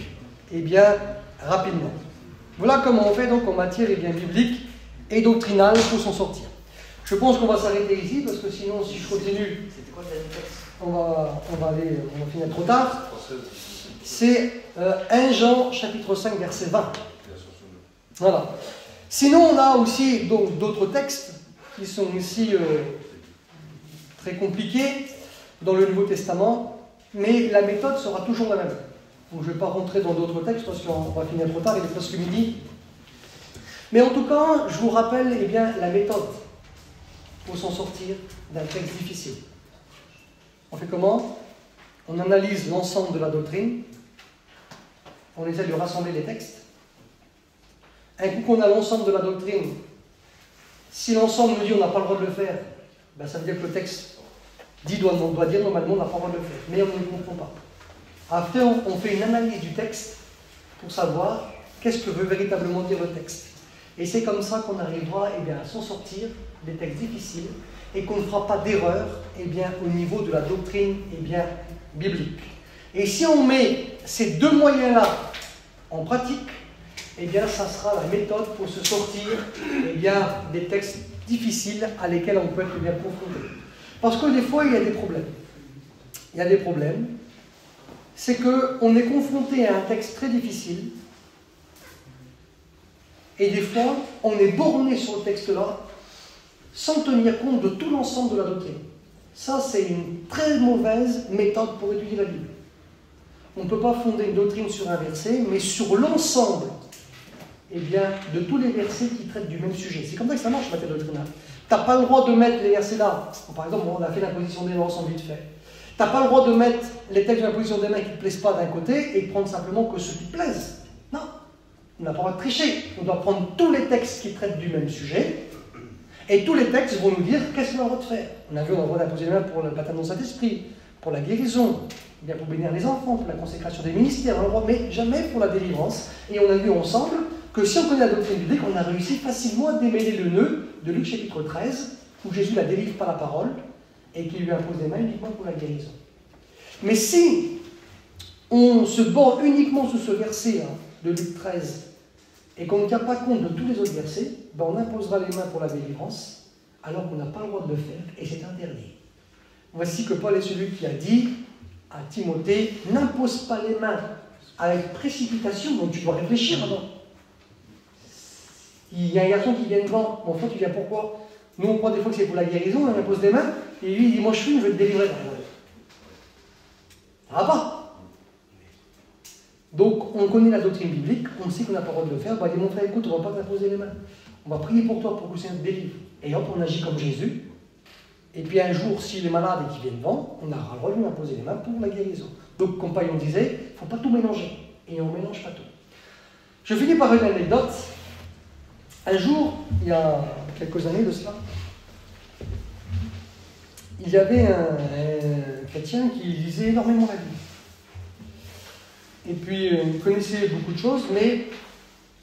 S3: eh bien, rapidement. Voilà comment on fait donc en matière eh bien, biblique et doctrinale pour s'en sortir. Je pense qu'on va s'arrêter ici, parce que sinon, si je continue, on va finir trop tard. C'est 1 Jean, chapitre 5, verset 20. Voilà. Sinon, on a aussi donc d'autres textes qui sont aussi très compliqués dans le Nouveau Testament, mais la méthode sera toujours la même. Donc, je ne vais pas rentrer dans d'autres textes parce qu'on va finir trop tard, il est presque midi. Mais en tout cas, je vous rappelle eh bien, la méthode pour s'en sortir d'un texte difficile. On fait comment? On analyse l'ensemble de la doctrine, on essaie de rassembler les textes. Un coup qu'on a l'ensemble de la doctrine, si l'ensemble nous dit on n'a pas le droit de le faire, ben ça veut dire que le texte doit dire normalement on n'a pas le droit de le faire, mais on ne le comprend pas. Après, on fait une analyse du texte pour savoir qu'est-ce que veut véritablement dire le texte. Et c'est comme ça qu'on arrivera eh bien, à s'en sortir des textes difficiles et qu'on ne fera pas d'erreur eh bien, au niveau de la doctrine eh bien, biblique. Et si on met ces deux moyens-là en pratique, eh bien, ça sera la méthode pour se sortir eh bien, des textes difficiles à lesquels on peut être bien confronté. Parce que des fois, il y a des problèmes. Il y a des problèmes. C'est qu'on est confronté à un texte très difficile et des fois, on est borné sur le texte-là sans tenir compte de tout l'ensemble de la doctrine. Ça, c'est une très mauvaise méthode pour étudier la Bible. On ne peut pas fonder une doctrine sur un verset, mais sur l'ensemble eh bien, de tous les versets qui traitent du même sujet. C'est comme ça que ça marche, la méthode doctrinale. Tu n'as pas le droit de mettre les versets là. Par exemple, on a fait l'imposition des mains ensemble vite fait. Tu n'as pas le droit de mettre les textes de l'imposition des mains qui ne te plaisent pas d'un côté et prendre simplement que ceux qui te plaisent. Non. On n'a pas le droit de tricher. On doit prendre tous les textes qui traitent du même sujet et tous les textes vont nous dire qu'est-ce qu'on a le droit de faire. On a vu, on a le droit d'imposer les mains pour le baptême dans le Saint-Esprit, pour la guérison, bien pour bénir les enfants, pour la consécration des ministères, mais jamais pour la délivrance. Et on a vu ensemble que si on connaît la doctrine biblique, on a réussi facilement à démêler le nœud de Luc chapitre 13, où Jésus la délivre par la parole et qui lui impose les mains uniquement pour la guérison. Mais si on se borne uniquement sous ce verset de Luc 13 et qu'on ne tient pas compte de tous les autres versets, ben on imposera les mains pour la délivrance alors qu'on n'a pas le droit de le faire et c'est interdit. Voici que Paul est celui qui a dit à Timothée, n'impose pas les mains avec précipitation, donc tu dois réfléchir avant. Il y a un garçon qui vient devant, mon frère, tu viens pourquoi? Nous on croit des fois que c'est pour la guérison, on impose des mains, et lui il dit, moi je fume, je vais te délivrer. Ça va pas. Donc on connaît la doctrine biblique, on sait qu'on n'a pas le droit de le faire, bah, il dit, mon frère, écoute, on ne va pas t'imposer les mains. On va prier pour toi pour que le Seigneur te délivre. Et hop, on agit comme Jésus. Et puis un jour, s'il est malade et qu'il vient devant, on aura le droit de lui imposer les mains pour la guérison. Donc, comme Païon disait, il ne faut pas tout mélanger. Et on ne mélange pas tout. Je finis par une anecdote. Un jour, il y a quelques années de cela, il y avait un chrétien qui lisait énormément la Bible. Et puis, il connaissait beaucoup de choses, mais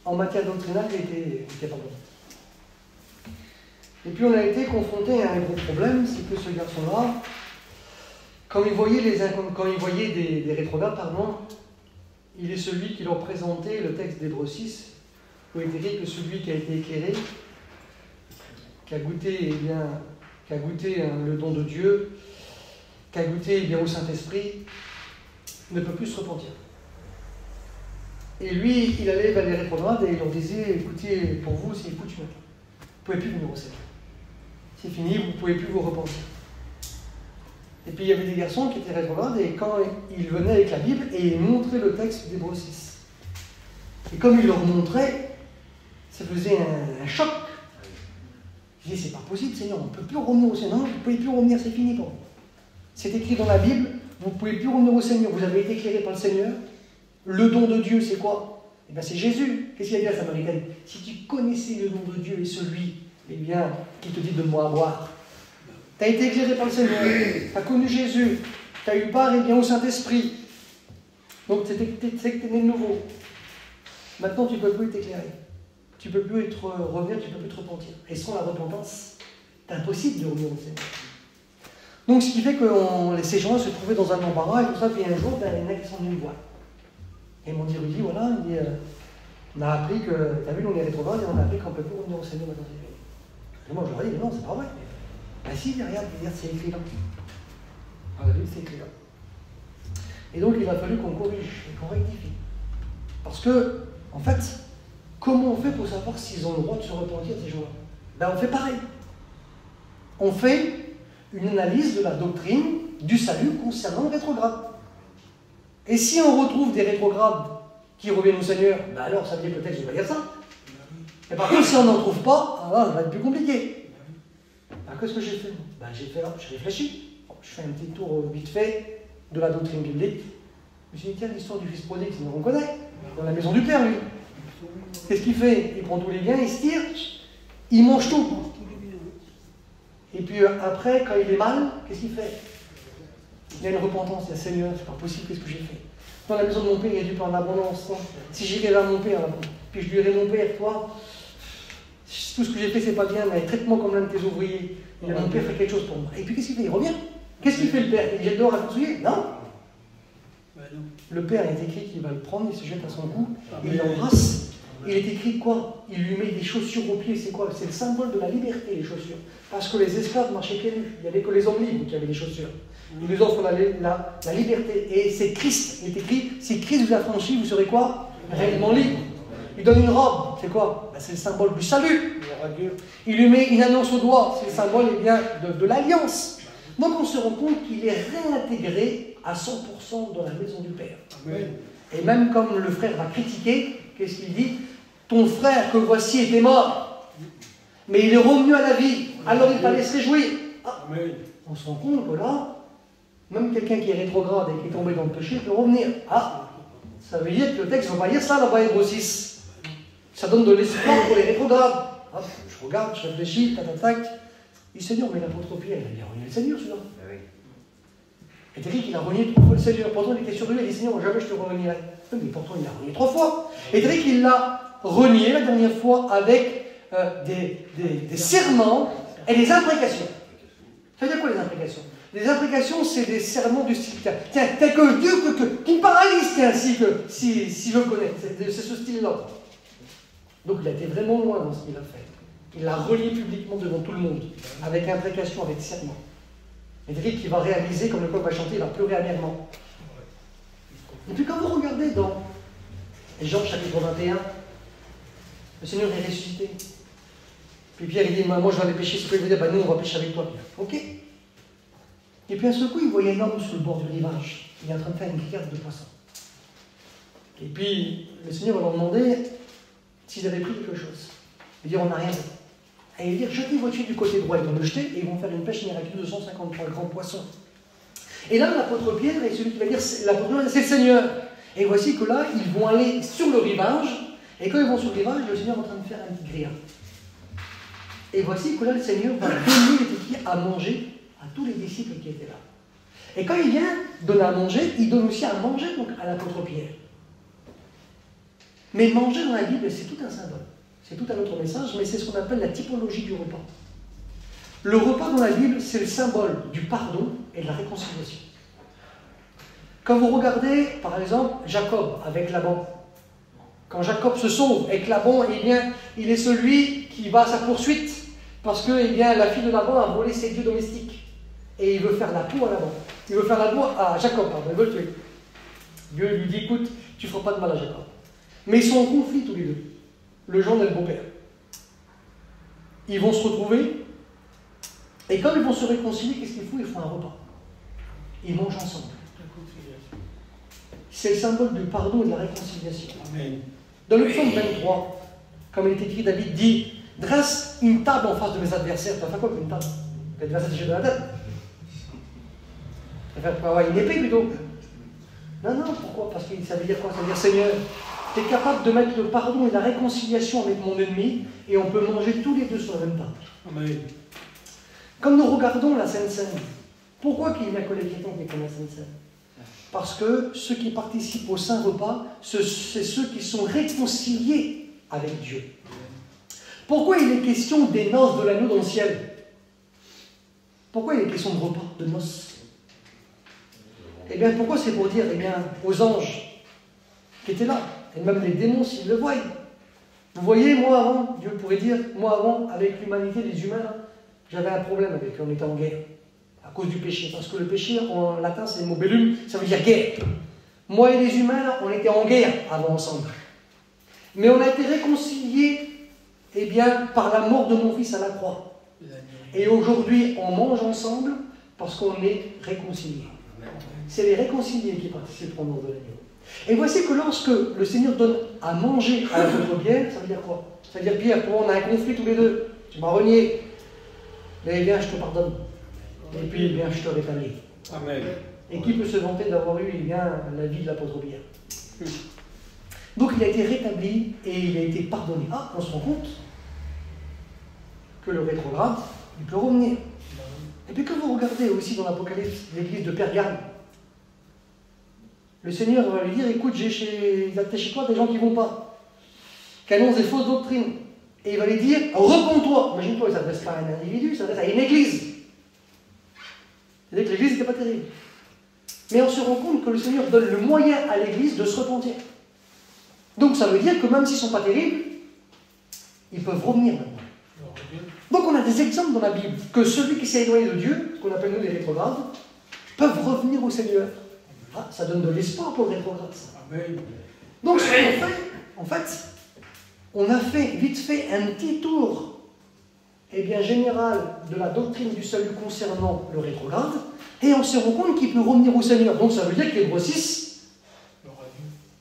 S3: en matière doctrinale, il était pas bon. Et puis on a été confronté à un gros problème, c'est que ce garçon-là, quand il voyait des rétrogrades, il est celui qui leur présentait le texte d'Hébreux 6, où il était dit que celui qui a été éclairé, qui a goûté le don de Dieu, qui a goûté au Saint-Esprit, ne peut plus se repentir. Et lui, il allait vers les rétrogrades et il leur disait, écoutez, pour vous, c'est foutu maintenant. Vous ne pouvez plus venir au Seigneur. C'est fini, vous ne pouvez plus vous repentir. Et puis il y avait des garçons qui étaient rétrogrades et quand ils venaient avec la Bible et ils montraient le texte d'Hébreux 6. Et comme ils leur montraient, ça faisait un choc. Je disais, c'est pas possible Seigneur, on ne peut plus revenir au Seigneur. Non, vous ne pouvez plus revenir, c'est fini pour vous. C'est écrit dans la Bible, vous ne pouvez plus revenir au Seigneur, vous avez été éclairé par le Seigneur. Le don de Dieu, c'est quoi? Eh bien, c'est Jésus. Qu'est-ce qu'il a dit à la Samaritaine? Si tu connaissais le nom de Dieu et celui, eh bien, qui te dit de moi à boire. Tu as été éclairé par le Seigneur, tu as connu Jésus, tu as eu part eh bien, au Saint-Esprit. Donc, c'est que tu es né de nouveau. Maintenant, tu ne peux plus être éclairé. Tu ne peux plus revenir, tu ne peux plus te repentir. Et sans la repentance, c'est impossible de revenir au Seigneur. Donc, ce qui fait que ces gens se trouvaient dans un embarras et tout ça, puis un jour, ben, il y en a qui sont venus me voir. Et ils m'ont dit, Rudy, voilà, on a appris que, tu as vu, on est rétrograde et on a appris qu'on ne peut plus revenir au Seigneur maintenant. Et moi, je leur ai dit, mais non, c'est pas vrai. Ben si, regarde, c'est écrit là. Regardez, c'est écrit là. Et donc, il a fallu qu'on corrige et qu'on rectifie. Parce que, en fait, comment on fait pour savoir s'ils ont le droit de se repentir, ces gens-là? Ben, on fait pareil. On fait une analyse de la doctrine du salut concernant le rétrograde. Et si on retrouve des rétrogrades qui reviennent au Seigneur, ben alors ça veut dire que le texte va dire ça. Et par contre, si on n'en trouve pas, alors ça va être plus compliqué. Alors qu'est-ce que j'ai fait? Ben, j'ai réfléchi. Je fais un petit tour vite fait de la doctrine biblique. Je me suis dit, tiens, l'histoire du fils prodigue, c'est on connaît. Dans la maison du Père, lui. Qu'est-ce qu'il fait? Il prend tous les biens, il se tire, il mange tout. Et puis après, quand il est mal, qu'est-ce qu'il fait? Il y a une repentance, il y a Seigneur, c'est pas possible, qu'est-ce que j'ai fait? Dans la maison de mon père, il y a du pain en abondance. Si j'irais vers mon père, puis je lui dirais, mon père, toi, tout ce que j'ai fait, c'est pas bien, mais traite-moi comme l'un de tes ouvriers. Et mon père fait quelque chose pour moi. Et puis qu'est-ce qu'il fait? Il revient. Qu'est-ce qu'il fait le père? Il jette dehors à construire? Non. Le père, il est écrit qu'il va le prendre, il se jette à son cou, il l'embrasse. Il est écrit quoi? Il lui met des chaussures aux pieds, c'est quoi? C'est le symbole de la liberté, les chaussures. Parce que les esclaves marchaient pieds nus. Il n'y avait que les hommes libres qui avaient des chaussures. Il nous offre la liberté. Et c'est Christ. Il est écrit, si Christ vous a franchi, vous serez quoi? Réellement libre. Il donne une robe, c'est quoi? Ben, c'est le symbole du salut. Il lui met une alliance au doigt, c'est le symbole eh bien, de l'alliance. Donc on se rend compte qu'il est réintégré à 100% dans la maison du Père. Amen. Et même comme le frère va critiquer, qu'est-ce qu'il dit? Ton frère que voici était mort, mais il est revenu à la vie, alors il fallait se réjouir. Ah, on se rend compte que là, même quelqu'un qui est rétrograde et qui est tombé dans le péché peut revenir. Ah, ça veut dire que le texte ne va pas dire ça là-bas, Hébreux 6. Ça donne de l'espoir pour les rétrogrades. Ah, je regarde, je réfléchis, tac. Il dit, Seigneur, mais l'apôtre Pierre, il a renié le Seigneur, celui-là. Et t'as dit qu'il a renié 3 fois le Seigneur. Pourtant, il était sur lui, il a dit, Seigneur, jamais je te renierai. Mais pourtant, il a renié 3 fois. Et t'as dit qu'il l'a renié la dernière fois avec des serments et des imprécations. Ça veut dire quoi, les imprécations? Les imprécations, c'est des serments du style, tiens, tel que Dieu, qui me paralyse, tiens, si je le connais. C'est ce style-là. Donc, il a été vraiment loin dans ce qu'il a fait. Il l'a relié publiquement devant tout le monde, avec imprécation, avec serment. Et Eric, qui va réaliser, comme le coq va chanter, il va pleurer amèrement. Et puis quand vous regardez dans Jean chapitre 21, le Seigneur est ressuscité. Puis Pierre, il dit, moi je vais aller pêcher, c'est ce que je veux dire, nous on va pêcher avec toi. Ok. Et puis à ce coup, il voyait un homme sur le bord du rivage. Il est en train de faire une grillade de poissons. Et puis le Seigneur va leur demander s'ils avaient pris quelque chose. Il dit, on n'a rien. Et il dit, jetez votre filet du côté droit, ils vont le jeter et ils vont faire une pêche miraculeuse de 153 grands poissons. Et là, l'apôtre Pierre est celui qui va dire, l'apôtre Pierre, c'est le Seigneur. Et voici que là, ils vont aller sur le rivage, et quand ils vont sur le rivage, le Seigneur est en train de faire un petit grillade. Et voici que là, le Seigneur va donner les à manger à tous les disciples qui étaient là. Et quand il vient donner à manger, il donne aussi à manger donc, à l'apôtre Pierre. Mais manger dans la Bible, c'est tout un symbole. C'est tout un autre message, mais c'est ce qu'on appelle la typologie du repas. Le repas dans la Bible, c'est le symbole du pardon et de la réconciliation. Quand vous regardez, par exemple, Jacob avec Laban, quand Jacob se sauve et que Laban, eh bien, il est celui qui va à sa poursuite, parce que eh bien, la fille de Laban a volé ses dieux domestiques. Et il veut faire la peau à Laban. Il veut faire la peau à Jacob, pardon, il veut le tuer. Dieu lui dit, écoute, tu ne feras pas de mal à Jacob. Mais ils sont en conflit tous les deux. Le gendre et le beau-père. Ils vont se retrouver, et comme ils vont se réconcilier, qu'est-ce qu'ils font? Ils font un repas. Ils mangent ensemble. C'est le symbole du pardon et de la réconciliation. Amen. Dans le psaume 23, comme il est écrit, David dit, dresse une table en face de mes adversaires. Tu vas faire quoi avec une table? Tu vas te de la tête. Tu vas faire quoi? Une épée plutôt. Non, pourquoi? Parce que ça veut dire quoi? Ça veut dire Seigneur, tu es capable de mettre le pardon et la réconciliation avec mon ennemi, et on peut manger tous les deux sur la même table.
S1: Amen.
S3: Comme nous regardons la Sainte Seine, pourquoi qu'il n'y a que les chrétiens qui connaissent la Sainte Seine? Parce que ceux qui participent au Saint Repas, c'est ceux qui sont réconciliés avec Dieu. Pourquoi il est question des noces de l'agneau dans le ciel? Pourquoi il est question de repas, de noces? Eh bien, pourquoi? C'est pour dire, eh bien, aux anges qui étaient là, et même les démons s'ils le voient. Vous voyez, moi avant, Dieu pourrait dire, moi avant, avec l'humanité, les humains, j'avais un problème avec eux, on était en guerre, à cause du péché. Parce que le péché, en latin, c'est le mot bellum, ça veut dire guerre. Moi et les humains, on était en guerre avant ensemble. Mais on a été réconciliés, eh bien, par la mort de mon fils à la croix. Et aujourd'hui, on mange ensemble parce qu'on est réconciliés. C'est les réconciliés qui participent au nom de l'agneau. Et voici que lorsque le Seigneur donne à manger à votre bière, ça veut dire quoi? Ça veut dire, Pierre, toi, on a un conflit tous les deux. Tu m'as renié. Mais bien, je te pardonne. Et puis, eh bien, je te rétablis.
S2: Amen.
S3: Et qui peut se vanter d'avoir eu, eh bien, la vie de l'apôtre Pierre? Donc, il a été rétabli et il a été pardonné. Ah, on se rend compte que le rétrograde, il peut revenir. Et puis, que vous regardez aussi dans l'Apocalypse, l'église de Pergame, le Seigneur va lui dire, écoute, j'ai chez toi des gens qui ne vont pas, qui annoncent des fausses doctrines. Et il va lui dire, repens-toi. Imagine-toi, il ne s'adresse pas à un individu, il s'adresse à une église. C'est-à-dire que l'église n'était pas terrible. Mais on se rend compte que le Seigneur donne le moyen à l'église de se repentir. Donc ça veut dire que même s'ils ne sont pas terribles, ils peuvent revenir maintenant. Donc on a des exemples dans la Bible, que celui qui s'est éloigné de Dieu, ce qu'on appelle nous les rétrogrades, peuvent revenir au Seigneur. Ah, ça donne de l'espoir pour le rétrograde. Donc ce qu'on fait, en fait, on a fait vite fait un petit tour, eh bien, général de la doctrine du salut concernant le rétrograde, et on se rend compte qu'il peut revenir au Seigneur. Donc ça veut dire qu'il grossissent.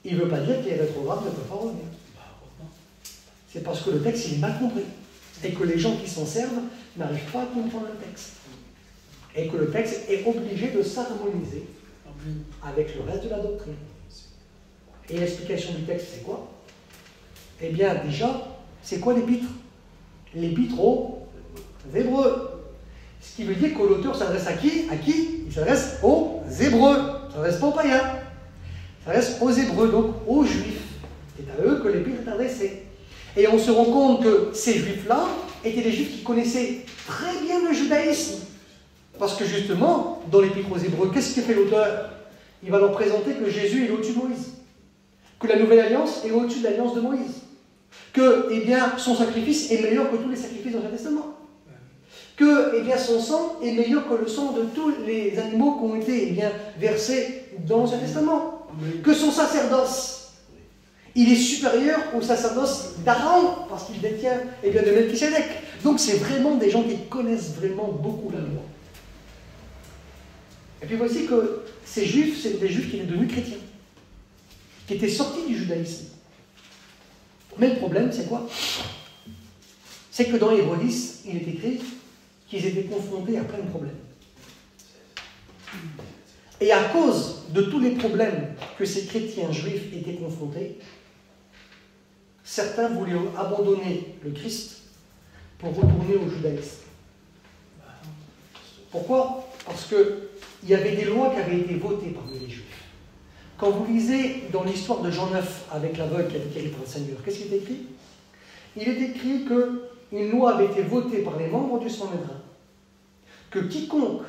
S3: Il ne veut pas dire que les rétrogrades ne peuvent pas revenir. C'est parce que le texte il est mal compris, et que les gens qui s'en servent n'arrivent pas à comprendre le texte. Et que le texte est obligé de s'harmoniser avec le reste de la doctrine. Et l'explication du texte, c'est quoi? Eh bien, déjà, c'est quoi l'épître? L'épître aux Hébreux. Ce qui veut dire que l'auteur s'adresse à qui? À qui? Il s'adresse aux Hébreux. Il ne s'adresse pas aux païens. Il s'adresse aux Hébreux, donc aux Juifs. C'est à eux que l'épître est adressée. Et on se rend compte que ces Juifs-là étaient des Juifs qui connaissaient très bien le judaïsme. Parce que justement, dans l'Épître aux Hébreux, qu'est-ce que fait l'auteur? Il va leur présenter que Jésus est au-dessus de Moïse. Que la nouvelle alliance est au-dessus de l'alliance de Moïse. Que, eh bien, son sacrifice est meilleur que tous les sacrifices dans l'Ancien Testament. Que, eh bien, son sang est meilleur que le sang de tous les animaux qui ont été, eh bien, versés dans l'Ancien Testament. Que son sacerdoce, il est supérieur au sacerdoce d'Aaron, parce qu'il détient, eh bien, de Melchisédek. Donc, c'est vraiment des gens qui connaissent vraiment beaucoup la loi. Et puis voici que ces juifs, c'est des juifs qui étaient devenus chrétiens, qui étaient sortis du judaïsme. Mais le problème, c'est quoi? C'est que dans Hébreux 10, il est écrit qu'ils étaient confrontés à plein de problèmes. Et à cause de tous les problèmes que ces chrétiens juifs étaient confrontés, certains voulaient abandonner le Christ pour retourner au judaïsme. Pourquoi? Parce qu'il y avait des lois qui avaient été votées parmi les Juifs. Quand vous lisez dans l'histoire de Jean 9 avec l'aveugle qui a été guéri par le Seigneur, qu'est-ce qui est écrit? Il est écrit qu'une loi avait été votée par les membres du Sanhédrin, que quiconque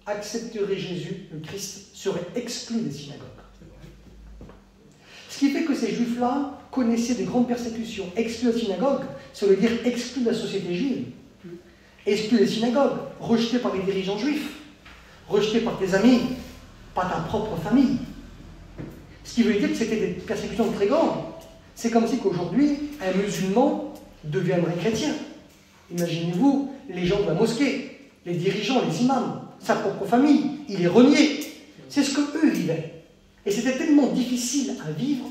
S3: accepterait Jésus, le Christ, serait exclu des synagogues. Ce qui fait que ces Juifs-là connaissaient des grandes persécutions. Exclus de la synagogue, ça veut dire exclus de la société juive. Exclus des synagogues, rejetés par les dirigeants juifs, rejetés par tes amis, par ta propre famille. Ce qui veut dire que c'était des persécutions très grandes. C'est comme si qu'aujourd'hui, un musulman deviendrait chrétien. Imaginez-vous les gens de la mosquée, les dirigeants, les imams, sa propre famille, il est renié. C'est ce qu'eux vivaient. Et c'était tellement difficile à vivre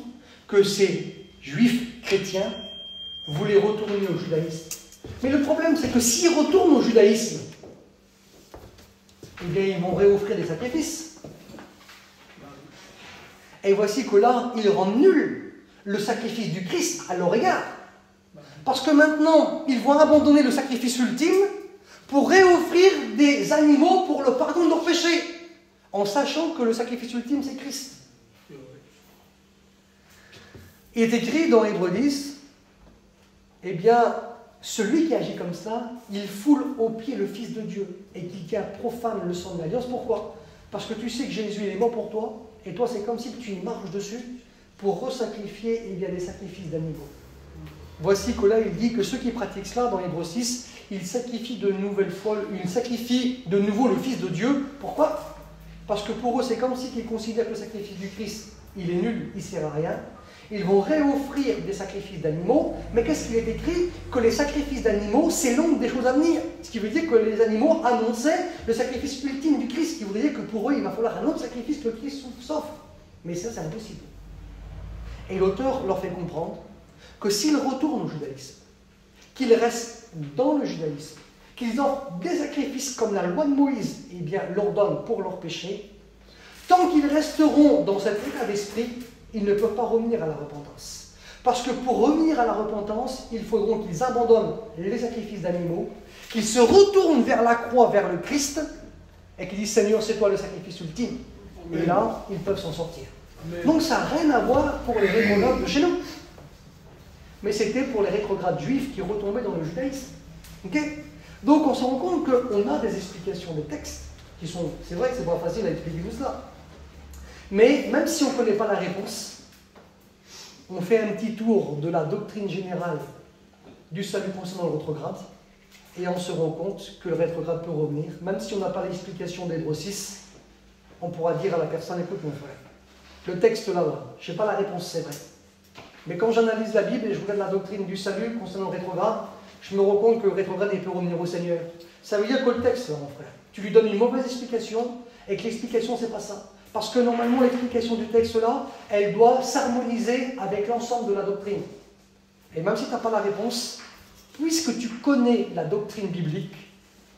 S3: que ces juifs chrétiens voulaient retourner au judaïsme. Mais le problème, c'est que s'ils retournent au judaïsme, eh bien, ils vont réoffrir des sacrifices. Et voici que là, ils rendent nul le sacrifice du Christ à leur égard. Parce que maintenant, ils vont abandonner le sacrifice ultime pour réoffrir des animaux pour le pardon de leurs péchés, en sachant que le sacrifice ultime, c'est Christ. Il est écrit dans Hébreux 10, eh bien, celui qui agit comme ça, il foule aux pieds le Fils de Dieu et qui tient profane le sang de l'alliance. Pourquoi? Parce que tu sais que Jésus est mort pour toi, et toi c'est comme si tu marches dessus pour resacrifier des sacrifices d'animaux. Voici que là il dit que ceux qui pratiquent cela dans Hébreux 6, ils sacrifient de nouveau le Fils de Dieu. Pourquoi? Parce que pour eux c'est comme si ils considèrent que le sacrifice du Christ, il est nul, il ne sert à rien. Ils vont réoffrir des sacrifices d'animaux, mais qu'est-ce qu'il est écrit? Que les sacrifices d'animaux, c'est l'ombre des choses à venir. Ce qui veut dire que les animaux annonçaient le sacrifice ultime du Christ, ce qui voudrait dire que pour eux, il va falloir un autre sacrifice que le Christ s'offre. Mais ça, c'est impossible. Et l'auteur leur fait comprendre que s'ils retournent au judaïsme, qu'ils restent dans le judaïsme, qu'ils offrent des sacrifices comme la loi de Moïse leur donne pour leurs péchés, tant qu'ils resteront dans cet état d'esprit, ils ne peuvent pas revenir à la repentance. Parce que pour revenir à la repentance, il faudront qu'ils abandonnent les sacrifices d'animaux, qu'ils se retournent vers la croix, vers le Christ, et qu'ils disent « Seigneur, c'est toi le sacrifice ultime ». Et là, ils peuvent s'en sortir. Amen. Donc ça n'a rien à voir pour les rétrogrades de chez nous. Mais c'était pour les rétrogrades juifs qui retombaient dans le judaïsme. Okay? Donc on se rend compte qu'on a des explications des textes qui sont... C'est vrai que c'est pas facile à expliquer tout cela. Mais même si on ne connaît pas la réponse, on fait un petit tour de la doctrine générale du salut concernant le rétrograde, et on se rend compte que le rétrograde peut revenir. Même si on n'a pas l'explication d'Hébreux 6, on pourra dire à la personne, écoute mon frère, le texte là-bas, je n'ai pas la réponse, c'est vrai. Mais quand j'analyse la Bible et je regarde la doctrine du salut concernant le rétrograde, je me rends compte que le rétrograde il peut revenir au Seigneur. Ça veut dire que le texte, là, mon frère, tu lui donnes une mauvaise explication, et que l'explication, c'est pas ça. Parce que normalement, l'explication du texte-là, elle doit s'harmoniser avec l'ensemble de la doctrine. Et même si tu n'as pas la réponse, puisque tu connais la doctrine biblique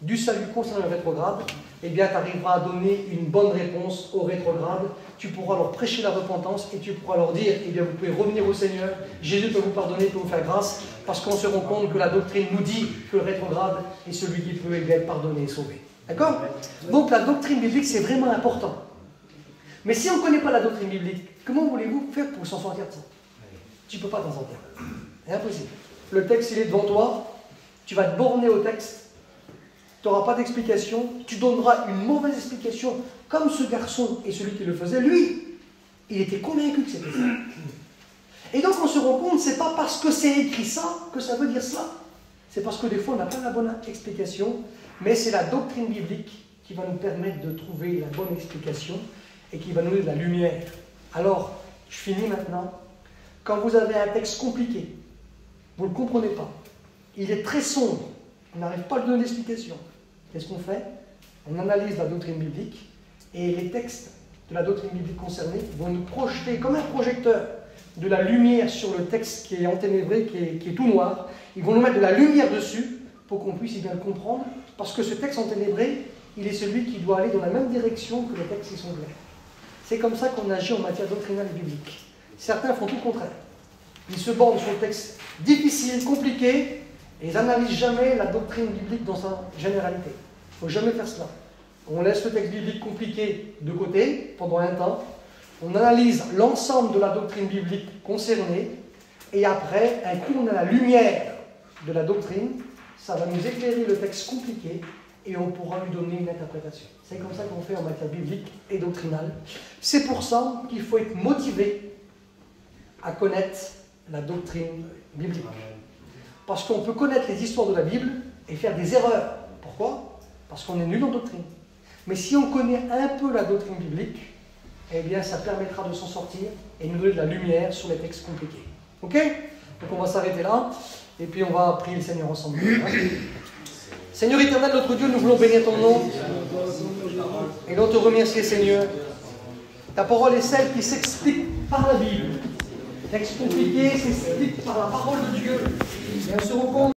S3: du salut concernant le rétrograde, eh bien, tu arriveras à donner une bonne réponse aux rétrogrades. Tu pourras leur prêcher la repentance et tu pourras leur dire, eh bien, vous pouvez revenir au Seigneur, Jésus peut vous pardonner, peut vous faire grâce, parce qu'on se rend compte que la doctrine nous dit que le rétrograde est celui qui peut être pardonné et sauvé. D'accord? Donc, la doctrine biblique, c'est vraiment important. Mais si on ne connaît pas la doctrine biblique, comment voulez-vous faire pour s'en sortir de ça? Tu ne peux pas t'en sortir. C'est impossible. Le texte, il est devant toi, tu vas te borner au texte, tu n'auras pas d'explication, tu donneras une mauvaise explication, comme ce garçon et celui qui le faisait, lui, il était convaincu que c'était ça. Et donc on se rend compte, c'est pas parce que c'est écrit ça que ça veut dire ça. C'est parce que des fois on n'a pas la bonne explication, mais c'est la doctrine biblique qui va nous permettre de trouver la bonne explication et qui va nous donner de la lumière. Alors, je finis maintenant. Quand vous avez un texte compliqué, vous ne le comprenez pas, il est très sombre, on n'arrive pas à lui donner d'explication. Qu'est-ce qu'on fait? On analyse la doctrine biblique et les textes de la doctrine biblique concernée vont nous projeter comme un projecteur de la lumière sur le texte qui est enténébré, qui est tout noir. Ils vont nous mettre de la lumière dessus pour qu'on puisse bien le comprendre, parce que ce texte enténébré, il est celui qui doit aller dans la même direction que les textes qui sont clairs. C'est comme ça qu'on agit en matière doctrinale et biblique. Certains font tout le contraire. Ils se bornent sur le texte difficile, compliqué, et ils n'analysent jamais la doctrine biblique dans sa généralité. Il ne faut jamais faire cela. On laisse le texte biblique compliqué de côté pendant un temps, on analyse l'ensemble de la doctrine biblique concernée, et après, un coup, on a la lumière de la doctrine, ça va nous éclairer le texte compliqué, et on pourra lui donner une interprétation. C'est comme ça qu'on fait en matière biblique et doctrinale. C'est pour ça qu'il faut être motivé à connaître la doctrine biblique. Parce qu'on peut connaître les histoires de la Bible et faire des erreurs. Pourquoi? Parce qu'on est nul en doctrine. Mais si on connaît un peu la doctrine biblique, eh bien ça permettra de s'en sortir et nous donner de la lumière sur les textes compliqués. Ok? Donc on va s'arrêter là, et puis on va prier le Seigneur ensemble. Seigneur éternel, notre Dieu, nous voulons bénir ton nom et nous te remercier, Seigneur. Ta parole est celle qui s'explique par la Bible. Texte compliqué s'explique par la parole de Dieu. Et on se rend compte